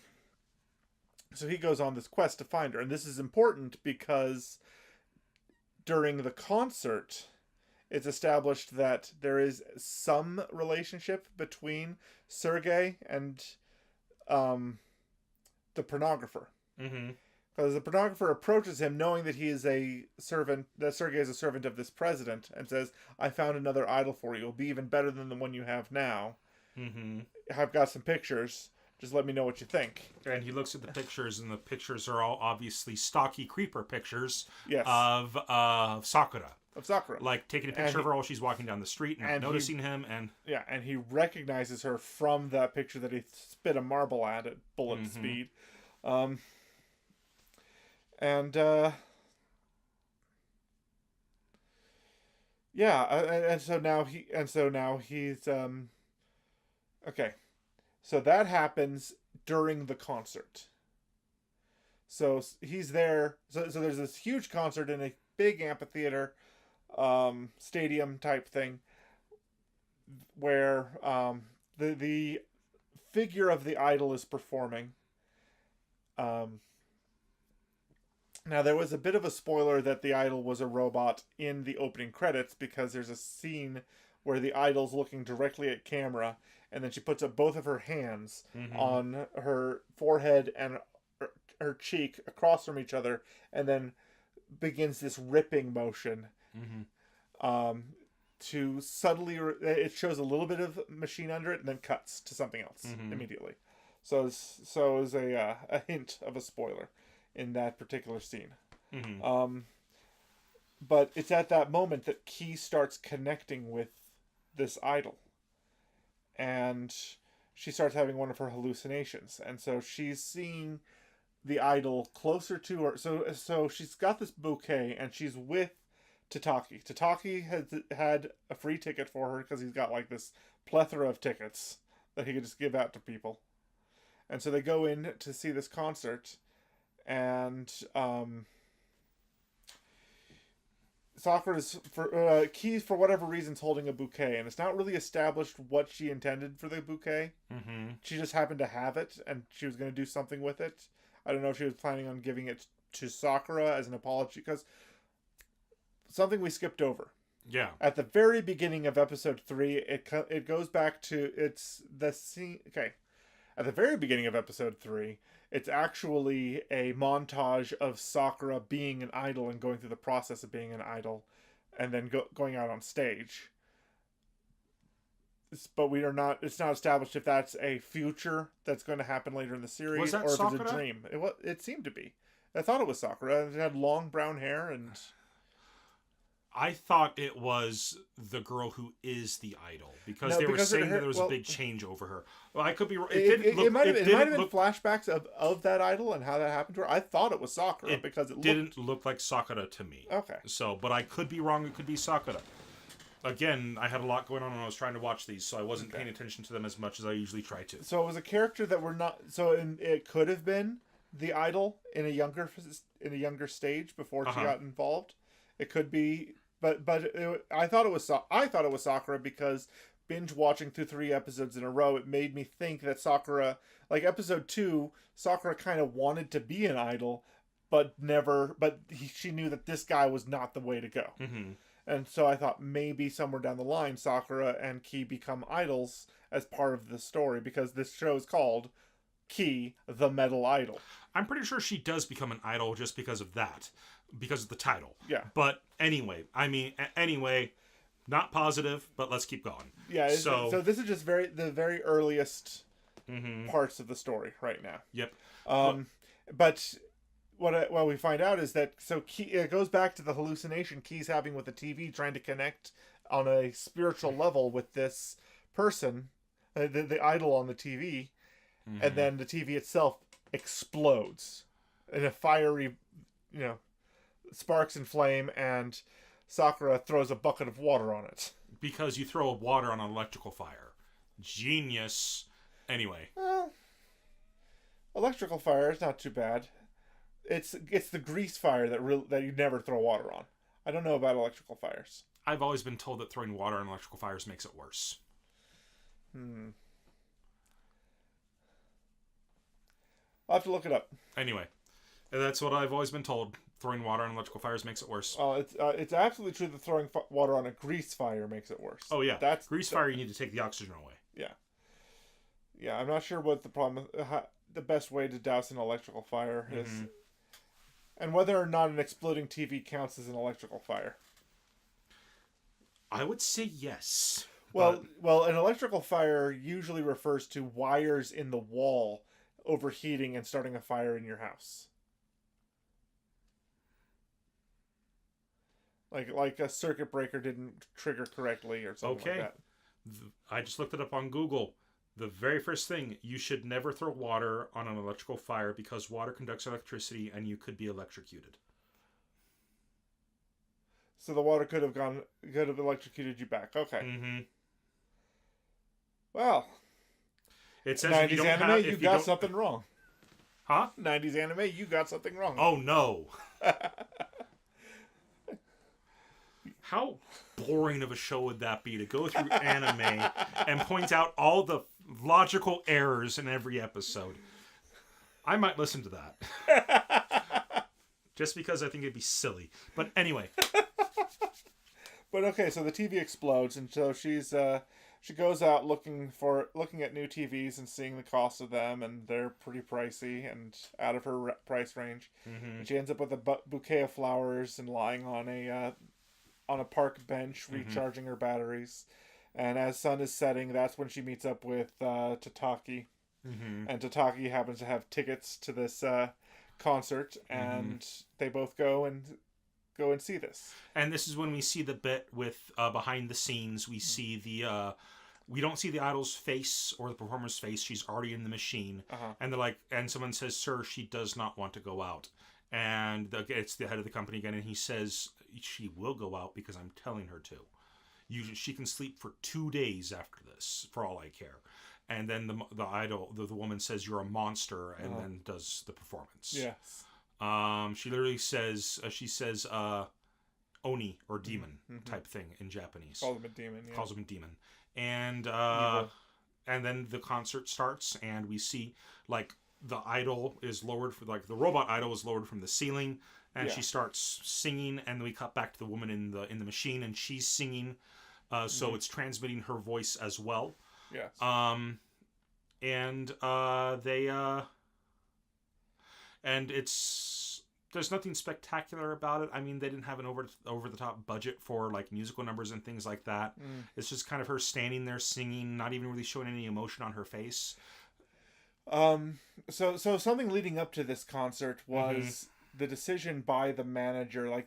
so he goes on this quest to find her, and this is important because during the concert, it's established that there is some relationship between Sergey and the pornographer. Mm-hmm. Because the pornographer approaches him knowing that he is a servant, that Sergey is a servant of this president, and says, I found another idol for you. It'll be even better than the one you have now. Mm-hmm. I've got some pictures. Just let me know what you think. And he looks at the pictures, and the pictures are all obviously stocky creeper pictures Yes. of Sakura. Of Sakura. Like taking a picture of her while she's walking down the street and noticing him, and yeah, and he recognizes her from that picture that he spit a marble at bullet speed. And so now he's okay. So that happens during the concert. So he's there. So there's this huge concert in a big amphitheater, stadium type thing, where the figure of the idol is performing. Now, there was a bit of a spoiler that the idol was a robot in the opening credits, because there's a scene where the idol's looking directly at camera, and then she puts up both of her hands on her forehead and her cheek across from each other, and then begins this ripping motion to subtly... It shows a little bit of machine under it, and then cuts to something else immediately. So it's a hint of a spoiler in that particular scene. But it's at that moment that Key starts connecting with this idol, and she starts having one of her hallucinations, and so she's seeing the idol closer to her. So she's got this bouquet, and she's with Tataki. Tataki has had a free ticket for her because he's got like this plethora of tickets that he could just give out to people, and so they go in to see this concert. And Sakura's Key, for whatever reason's holding a bouquet, and it's not really established what she intended for the bouquet. She just happened to have it, and she was going to do something with it. I don't know if she was planning on giving it to Sakura as an apology, because something we skipped over. Yeah. At the very beginning of episode 3, it goes back to the scene. Okay, at the very beginning of episode 3. It's actually a montage of Sakura being an idol and going through the process of being an idol, and then going out on stage. But it's not established if that's a future that's going to happen later in the series, or if Sakura? it's a dream. It seemed to be. I thought it was Sakura. It had long brown hair, and I thought it was the girl who is the idol because No, they were because saying that there was a big change over her. Well, I could be wrong. It might have been look. flashbacks of that idol and how that happened to her. I thought it was Sakura because it didn't look like Sakura to me. Okay. So, but I could be wrong. It could be Sakura. Again, I had a lot going on when I was trying to watch these, so I wasn't paying attention to them as much as I usually try to. So it was a character that we're not. It could have been the idol in a younger stage before she got involved. It could be, I thought it was Sakura because binge watching through 3 episodes in a row, it made me think that Sakura, like episode 2, Sakura kind of wanted to be an idol, but never. She knew that this guy was not the way to go. Mm-hmm. And so I thought maybe somewhere down the line, Sakura and Ki become idols as part of the story because this show is called Ki, the Metal Idol. I'm pretty sure she does become an idol just because of that, because of the title. Yeah. But anyway, not positive, but let's keep going. Yeah. So this is just the very earliest parts of the story right now. Yep. But what we find out is that Ki, it goes back to the hallucination Ki's having with the TV, trying to connect on a spiritual level with this person, the idol on the TV, and then the TV itself explodes in a fiery, sparks and flame, and Sakura throws a bucket of water on it. Because you throw water on an electrical fire. Genius. Anyway. Well, electrical fire is not too bad. It's the grease fire that you never throw water on. I don't know about electrical fires. I've always been told that throwing water on electrical fires makes it worse. I'll have to look it up. Anyway, that's what I've always been told. Throwing water on electrical fires makes it worse. It's absolutely true that throwing water on a grease fire makes it worse. Oh yeah, grease fire. You need to take the oxygen away. Yeah. I'm not sure what the problem, the best way to douse an electrical fire is, and whether or not an exploding TV counts as an electrical fire. I would say yes. Well, an electrical fire usually refers to wires in the wall overheating and starting a fire in your house. Like a circuit breaker didn't trigger correctly or something like that. I just looked it up on Google. The very first thing, you should never throw water on an electrical fire because water conducts electricity and you could be electrocuted. So the water could have electrocuted you back. Okay. Well, it says 90s anime, you got something wrong. Huh? 90s anime, you got something wrong. Oh no. How boring of a show would that be to go through anime and point out all the logical errors in every episode? I might listen to that. Just because I think it'd be silly. But anyway. But okay, so the TV explodes, and so she goes out looking at new TVs and seeing the cost of them, and they're pretty pricey and out of her price range. And she ends up with a bouquet of flowers and lying on a park bench recharging her batteries. And as sun is setting, that's when she meets up with Tataki. And Tataki happens to have tickets to this concert, and they both go and see this. And this is when we see the bit with behind the scenes. We see we don't see the idol's face or the performer's face. She's already in the machine. And they're like, and someone says, "Sir, she does not want to go out." And it's the head of the company again, and he says, "She will go out because I'm telling her to. She can sleep for 2 days after this, for all I care." And then the idol, the woman says, "You're a monster," and then does the performance. Yes. She literally says, Oni, or demon type thing in Japanese. Calls him a demon. Yeah. Calls him a demon. And then the concert starts, and we see the idol is lowered the robot idol is lowered from the ceiling, and she starts singing, and then we cut back to the woman in the machine, and she's singing, so it's transmitting her voice as well. Yes. And there's nothing spectacular about it. I mean, they didn't have an over the top budget for musical numbers and things like that. It's just kind of her standing there singing, not even really showing any emotion on her face. So something leading up to this concert was the decision by the manager,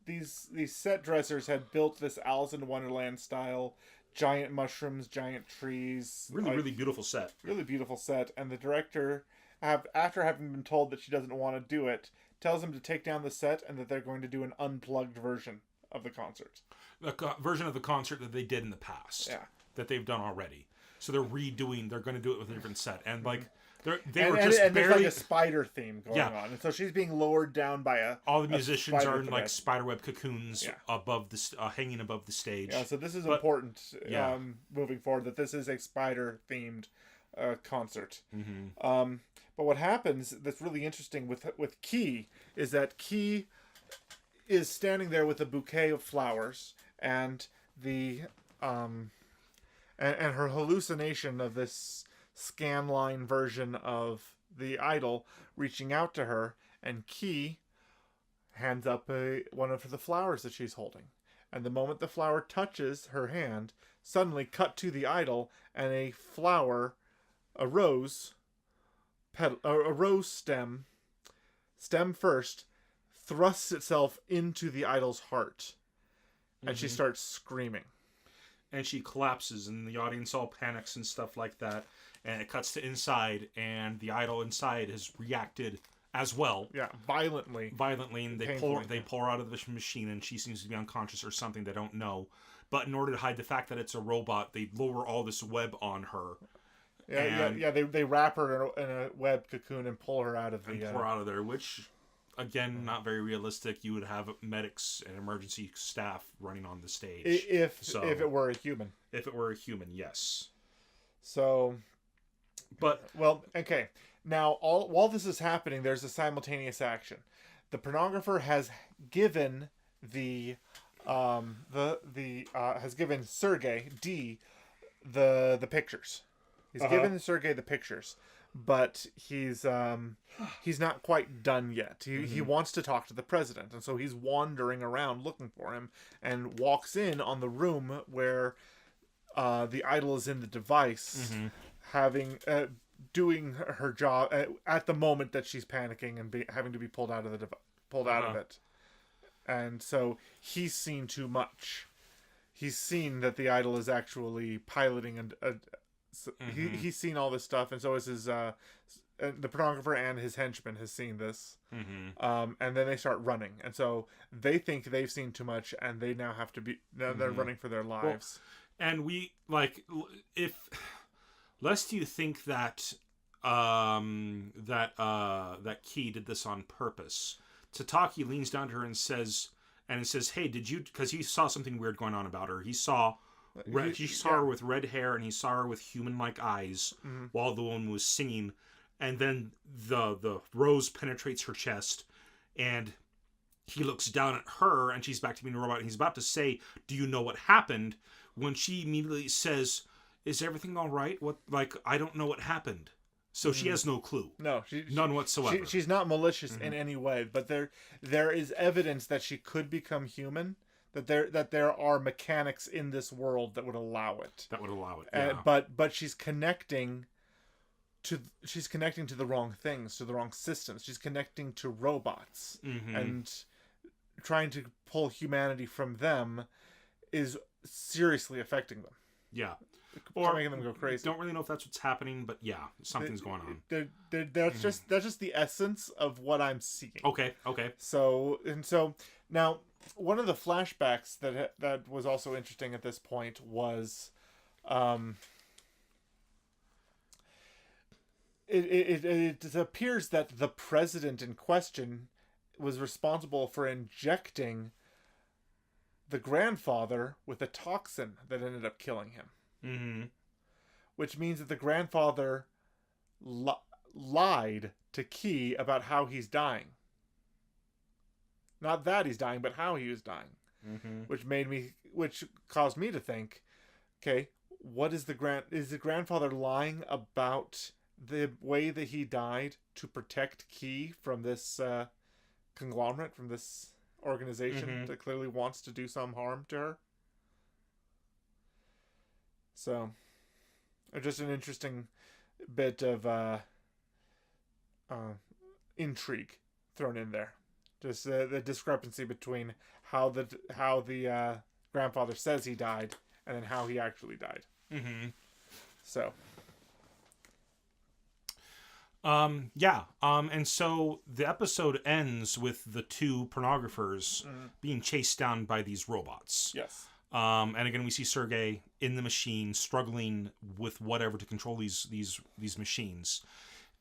these set dressers had built this Alice in Wonderland style giant mushrooms, giant trees, really beautiful set. Really beautiful set, and the director, after having been told that she doesn't want to do it, tells him to take down the set and that they're going to do an unplugged version of the concert. The version of the concert that they did in the past. Yeah. That they've done already. So they're going to do it with a different set. And like, there's like a spider theme going on. And so she's being lowered down by all the musicians are in like spiderweb cocoons above hanging above the stage. Yeah, so this is important moving forward, that this is a spider-themed concert. Mm-hmm. But what happens that's really interesting with Key is that Key is standing there with a bouquet of flowers, and the and her hallucination of this scanline version of the idol reaching out to her, and Key hands up one of the flowers that she's holding. And the moment the flower touches her hand, suddenly cut to the idol, and a rose stem first, thrusts itself into the idol's heart, and she starts screaming. And she collapses, and the audience all panics and stuff like that. And it cuts to inside, and the idol inside has reacted as well. Yeah, violently. And they pull her out of the machine, and she seems to be unconscious or something. They don't know. But in order to hide the fact that it's a robot, they lower all this web on her. They wrap her in a web cocoon and pull her out of there, which, again, not very realistic. You would have medics and emergency staff running on the stage. If it were a human. If it were a human, yes. So... But okay. Now, while this is happening, there's a simultaneous action. The pornographer has given has given Sergey D the pictures. He's given Sergey the pictures, but he's not quite done yet. He wants to talk to the president, and so he's wandering around looking for him, and walks in on the room where the idol is in the device. Having doing her job at the moment that she's panicking and having to be pulled out of it, and so he's seen too much. He's seen that the idol is actually piloting, he's seen all this stuff, and so is his the pornographer, and his henchman has seen this. And then they start running, and so they think they've seen too much, and they now have to be they're running for their lives. Well, and we lest you think that that Key did this on purpose. Tataki leans down to her and says, "Hey, did you?" Because he saw something weird going on about her. He saw her with red hair, and he saw her with human-like eyes while the woman was singing. And then the rose penetrates her chest, and he looks down at her, and she's back to being a robot. And he's about to say, "Do you know what happened?" When she immediately says, "Is everything all right? I don't know what happened." So she has no clue. No, none whatsoever. She's not malicious in any way, but there is evidence that she could become human. That there are mechanics in this world that would allow it. Yeah. But she's connecting to the wrong things, to the wrong systems. She's connecting to robots, and trying to pull humanity from them is seriously affecting them. Yeah. Or making them go crazy. Don't really know if that's what's happening, but yeah, something's going on. That's just the essence of what I'm seeing. Okay. So now, one of the flashbacks that was also interesting at this point was, it appears that the president in question was responsible for injecting the grandfather with a toxin that ended up killing him. Which means that the grandfather lied to Key about how he's dying. Not that he's dying, but how he was dying. Which caused me to think, okay, is the grandfather lying about the way that he died to protect Key from this conglomerate, from this organization that clearly wants to do some harm to her? So, just an interesting bit of intrigue thrown in there. Just the discrepancy between how the grandfather says he died and then how he actually died. Mm-hmm. So. And so the episode ends with the two pornographers being chased down by these robots. Yes. And again, we see Sergei in the machine struggling with whatever to control these machines.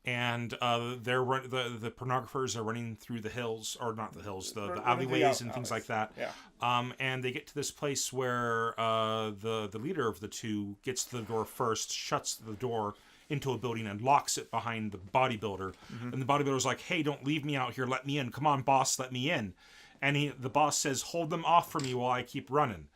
And the pornographers are running through the hills, or not the hills, the alleyways and things like that. Yeah. And they get to this place where the leader of the two gets to the door first, shuts the door into a building and locks it behind the bodybuilder. Mm-hmm. And the bodybuilder's like, "Hey, don't leave me out here. Let me in. Come on, boss, let me in." And the boss says, "Hold them off for me while I keep running."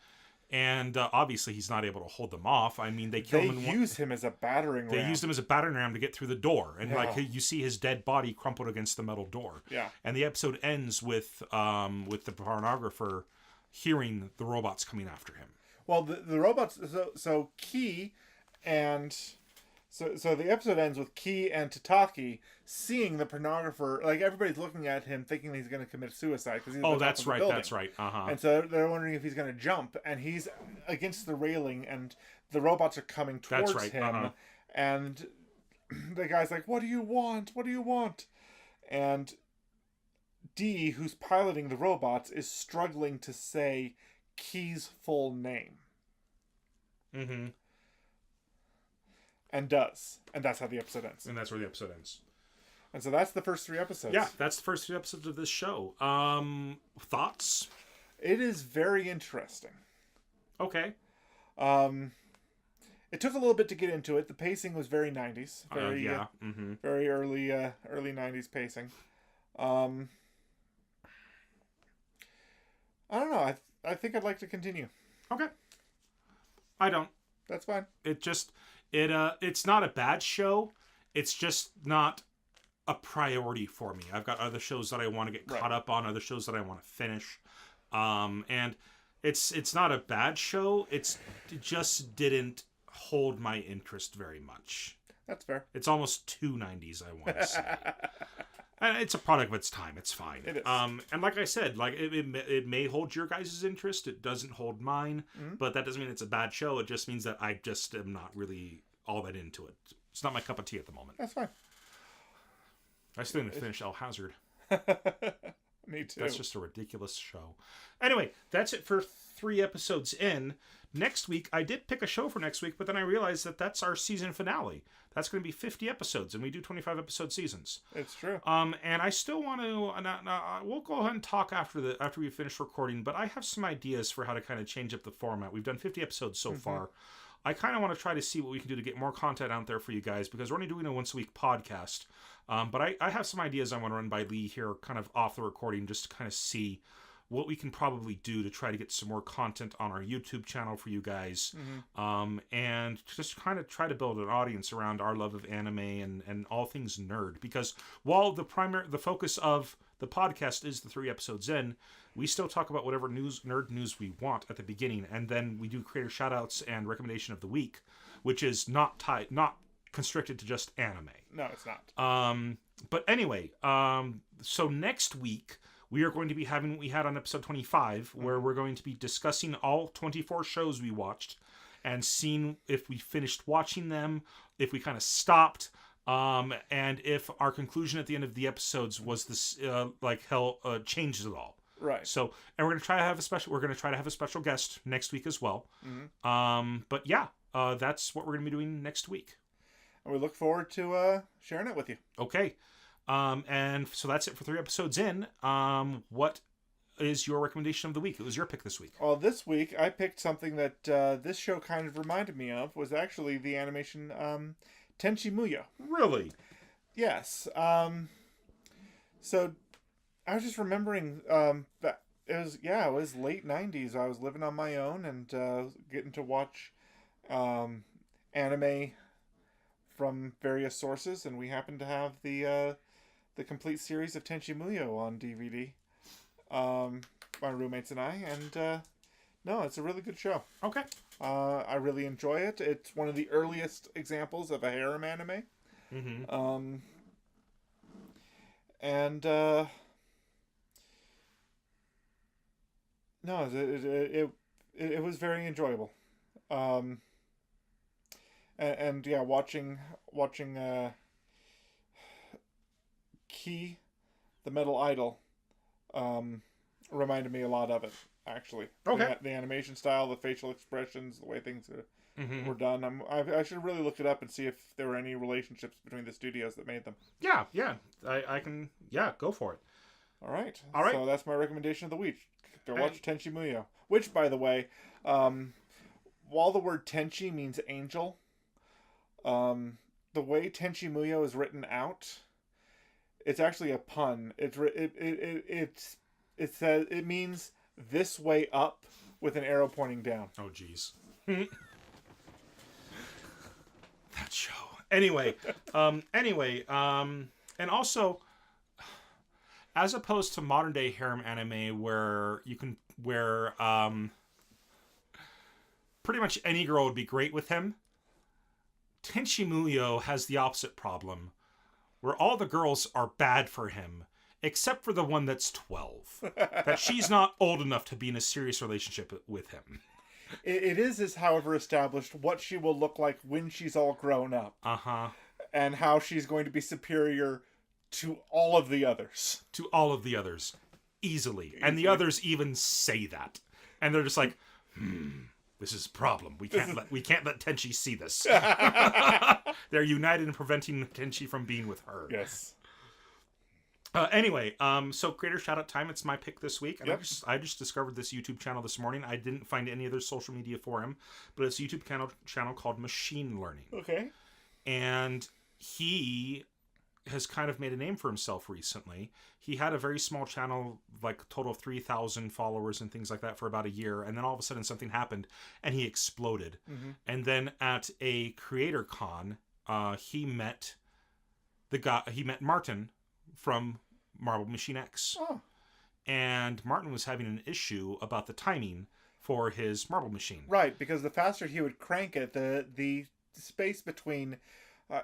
And obviously, he's not able to hold them off. I mean, they kill him. They use him as a battering ram. They used him as a battering ram to get through the door. And you see his dead body crumpled against the metal door. Yeah. And the episode ends with the pornographer hearing the robots coming after him. Well, the robots... So Key and... So the episode ends with Key and Tataki seeing the pornographer. Like, everybody's looking at him thinking he's going to commit suicide. Cause he's that's right. That's right. Uh-huh. And so they're wondering if he's going to jump. And he's against the railing and the robots are coming towards him. Uh-huh. And the guy's like, "What do you want? What do you want?" And Dee, who's piloting the robots, is struggling to say Key's full name. Mm-hmm. And does. And that's how the episode ends. And that's where the episode ends. And so that's the first 3 episodes. Yeah, that's the first 3 episodes of this show. Thoughts? It is very interesting. Okay. It took a little bit to get into it. The pacing was very 90s. Very early 90s pacing. I don't know. I think I'd like to continue. Okay. I don't. That's fine. It's not a bad show. It's just not a priority for me. I've got other shows that I want to get caught up on, other shows that I want to finish. And it's not a bad show. It just didn't hold my interest very much. That's fair. It's almost too 90s, I want to say. And it's a product of its time. It's fine. It is. And like I said, like it may hold your guys' interest. It doesn't hold mine. Mm-hmm. But that doesn't mean it's a bad show. It just means that I just am not really all that into it. It's not my cup of tea at the moment. That's fine. I still need to finish El Hazard. Me too. That's just a ridiculous show. Anyway, that's it for 3 episodes in. Next week, I did pick a show for next week, but then I realized that that's our season finale. That's going to be 50 episodes, and we do 25-episode seasons. It's true. And I still want to... we'll go ahead and talk after we finish recording, but I have some ideas for how to kind of change up the format. We've done 50 episodes so far. I kind of want to try to see what we can do to get more content out there for you guys, because we're only doing a once-a-week podcast. But I have some ideas I want to run by Lee here, kind of off the recording, just to kind of see what we can probably do to try to get some more content on our YouTube channel for you guys. And just kind of try to build an audience around our love of anime and all things nerd. Because while the focus of the podcast is the 3 episodes in, we still talk about whatever nerd news we want at the beginning, and then we do creator shoutouts and recommendation of the week, which is not constricted to just anime. No, it's not. But anyway, so next week we are going to be having what we had on episode 25, where we're going to be discussing all 24 shows we watched and seeing if we finished watching them, if we kind of stopped, and if our conclusion at the end of the episodes was this changed at all. Right. So, and we're going to try to have a special guest next week as well. But yeah, that's what we're going to be doing next week. And we look forward to sharing it with you. Okay. And so that's it for 3 episodes in. What is your recommendation of the week? It was your pick this week. Well, this week I picked something that this show kind of reminded me of, was actually the animation Tenchi Muyo. Really? Yes. So I was just remembering that it was late 90s. I was living on my own and getting to watch anime from various sources, and we happened to have the complete series of Tenchi Muyo on DVD. My roommates and I, and no, it's a really good show. Okay. I really enjoy it. It's one of the earliest examples of a harem anime. No, it was very enjoyable. And yeah, watching Key, the Metal Idol, reminded me a lot of it, actually. Okay. The animation style, the facial expressions, the way things Mm-hmm. were done. I should really look it up and see if there were any relationships between the studios that made them. Yeah, I can, go for it. All right. All right. So that's my recommendation of the week. Go watch Tenchi Muyo. Which, by the way, while the word Tenchi means angel, the way Tenchi Muyo is written out, it's actually a pun. It says it means this way up with an arrow pointing down. Oh, jeez. That show. Anyway, and also, as opposed to modern day harem anime where pretty much any girl would be great with him, Tenchi Muyo has the opposite problem, where all the girls are bad for him, except for the one that's 12. That she's not old enough to be in a serious relationship with him. It is, however, established what she will look like when she's all grown up. Uh-huh. And how she's going to be superior to all of the others. To all of the others. Easily. And the others even say that. And they're just like, this is a problem. We can't let Tenchi see this. They're united in preventing Tenchi from being with her. Yes. Anyway, so creator shout out time. It's my pick this week. And yep. I just discovered this YouTube channel this morning. I didn't find any other social media for him, but it's a YouTube channel called Machine Learning. Okay. And he has kind of made a name for himself recently. He had a very small channel, like a total of 3,000 followers and things like that for about a year. And then all of a sudden something happened and he exploded. Mm-hmm. And then at a creator con, he met Martin from Marble Machine X. Oh. And Martin was having an issue about the timing for his marble machine. Right, because the faster he would crank it, the space between...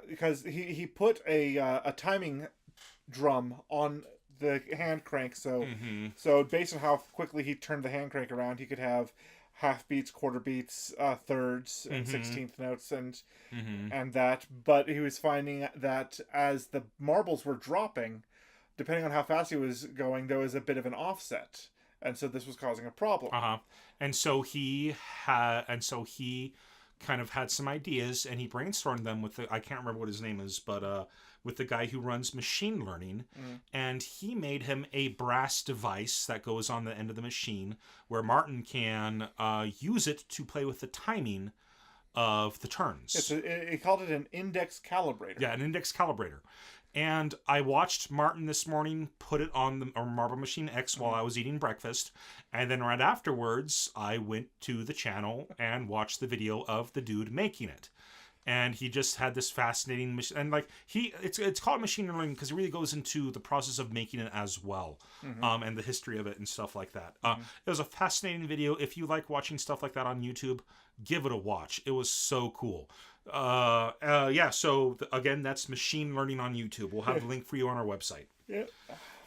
because he put a timing drum on the hand crank, so so based on how quickly he turned the hand crank around, he could have half beats, quarter beats, thirds, and 16th notes, and that. But he was finding that as the marbles were dropping, depending on how fast he was going, there was a bit of an offset, and so this was causing a problem. And so he kind of had some ideas, and he brainstormed them with I can't remember what his name is, but with the guy who runs Machine Learning, and he made him a brass device that goes on the end of the machine where Martin can use it to play with the timing of the turns. He called it an index calibrator. Yeah, an index calibrator. And I watched Martin this morning put it on the Marble Machine X while I was eating breakfast. And then right afterwards, I went to the channel and watched the video of the dude making it. And he just had this fascinating machine. And like it's called machine learning because it really goes into the process of making it as well. And the history of it and stuff like that. It was a fascinating video. If you like watching stuff like that on YouTube, give it a watch. It was so cool. So again, that's Machine Learning on YouTube. We'll have a link for you on our website. Yeah.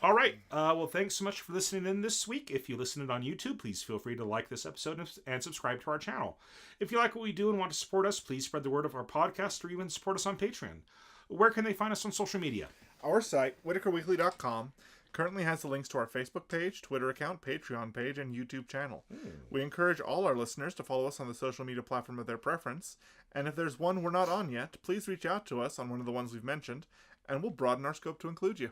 All right. Well, thanks so much for listening in this week. If you listened on YouTube, please feel free to like this episode and subscribe to our channel. If you like what we do and want to support us, please spread the word of our podcast or even support us on Patreon. Where can they find us on social media? Our site, whittakerweekly.com, currently has the links to our Facebook page, Twitter account, Patreon page, and YouTube channel. We encourage all our listeners to follow us on the social media platform of their preference, and if there's one we're not on yet, please reach out to us on one of the ones we've mentioned, and we'll broaden our scope to include you.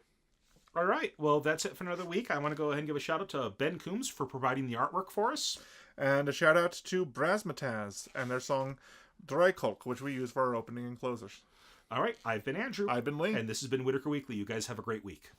All right. Well, that's it for another week. I want to go ahead and give a shout out to Ben Coombs for providing the artwork for us. And a shout out to Brasmataz and their song Dreikolk, which we use for our opening and closers. All right. I've been Andrew. I've been Lee. And this has been Whittaker Weekly. You guys have a great week.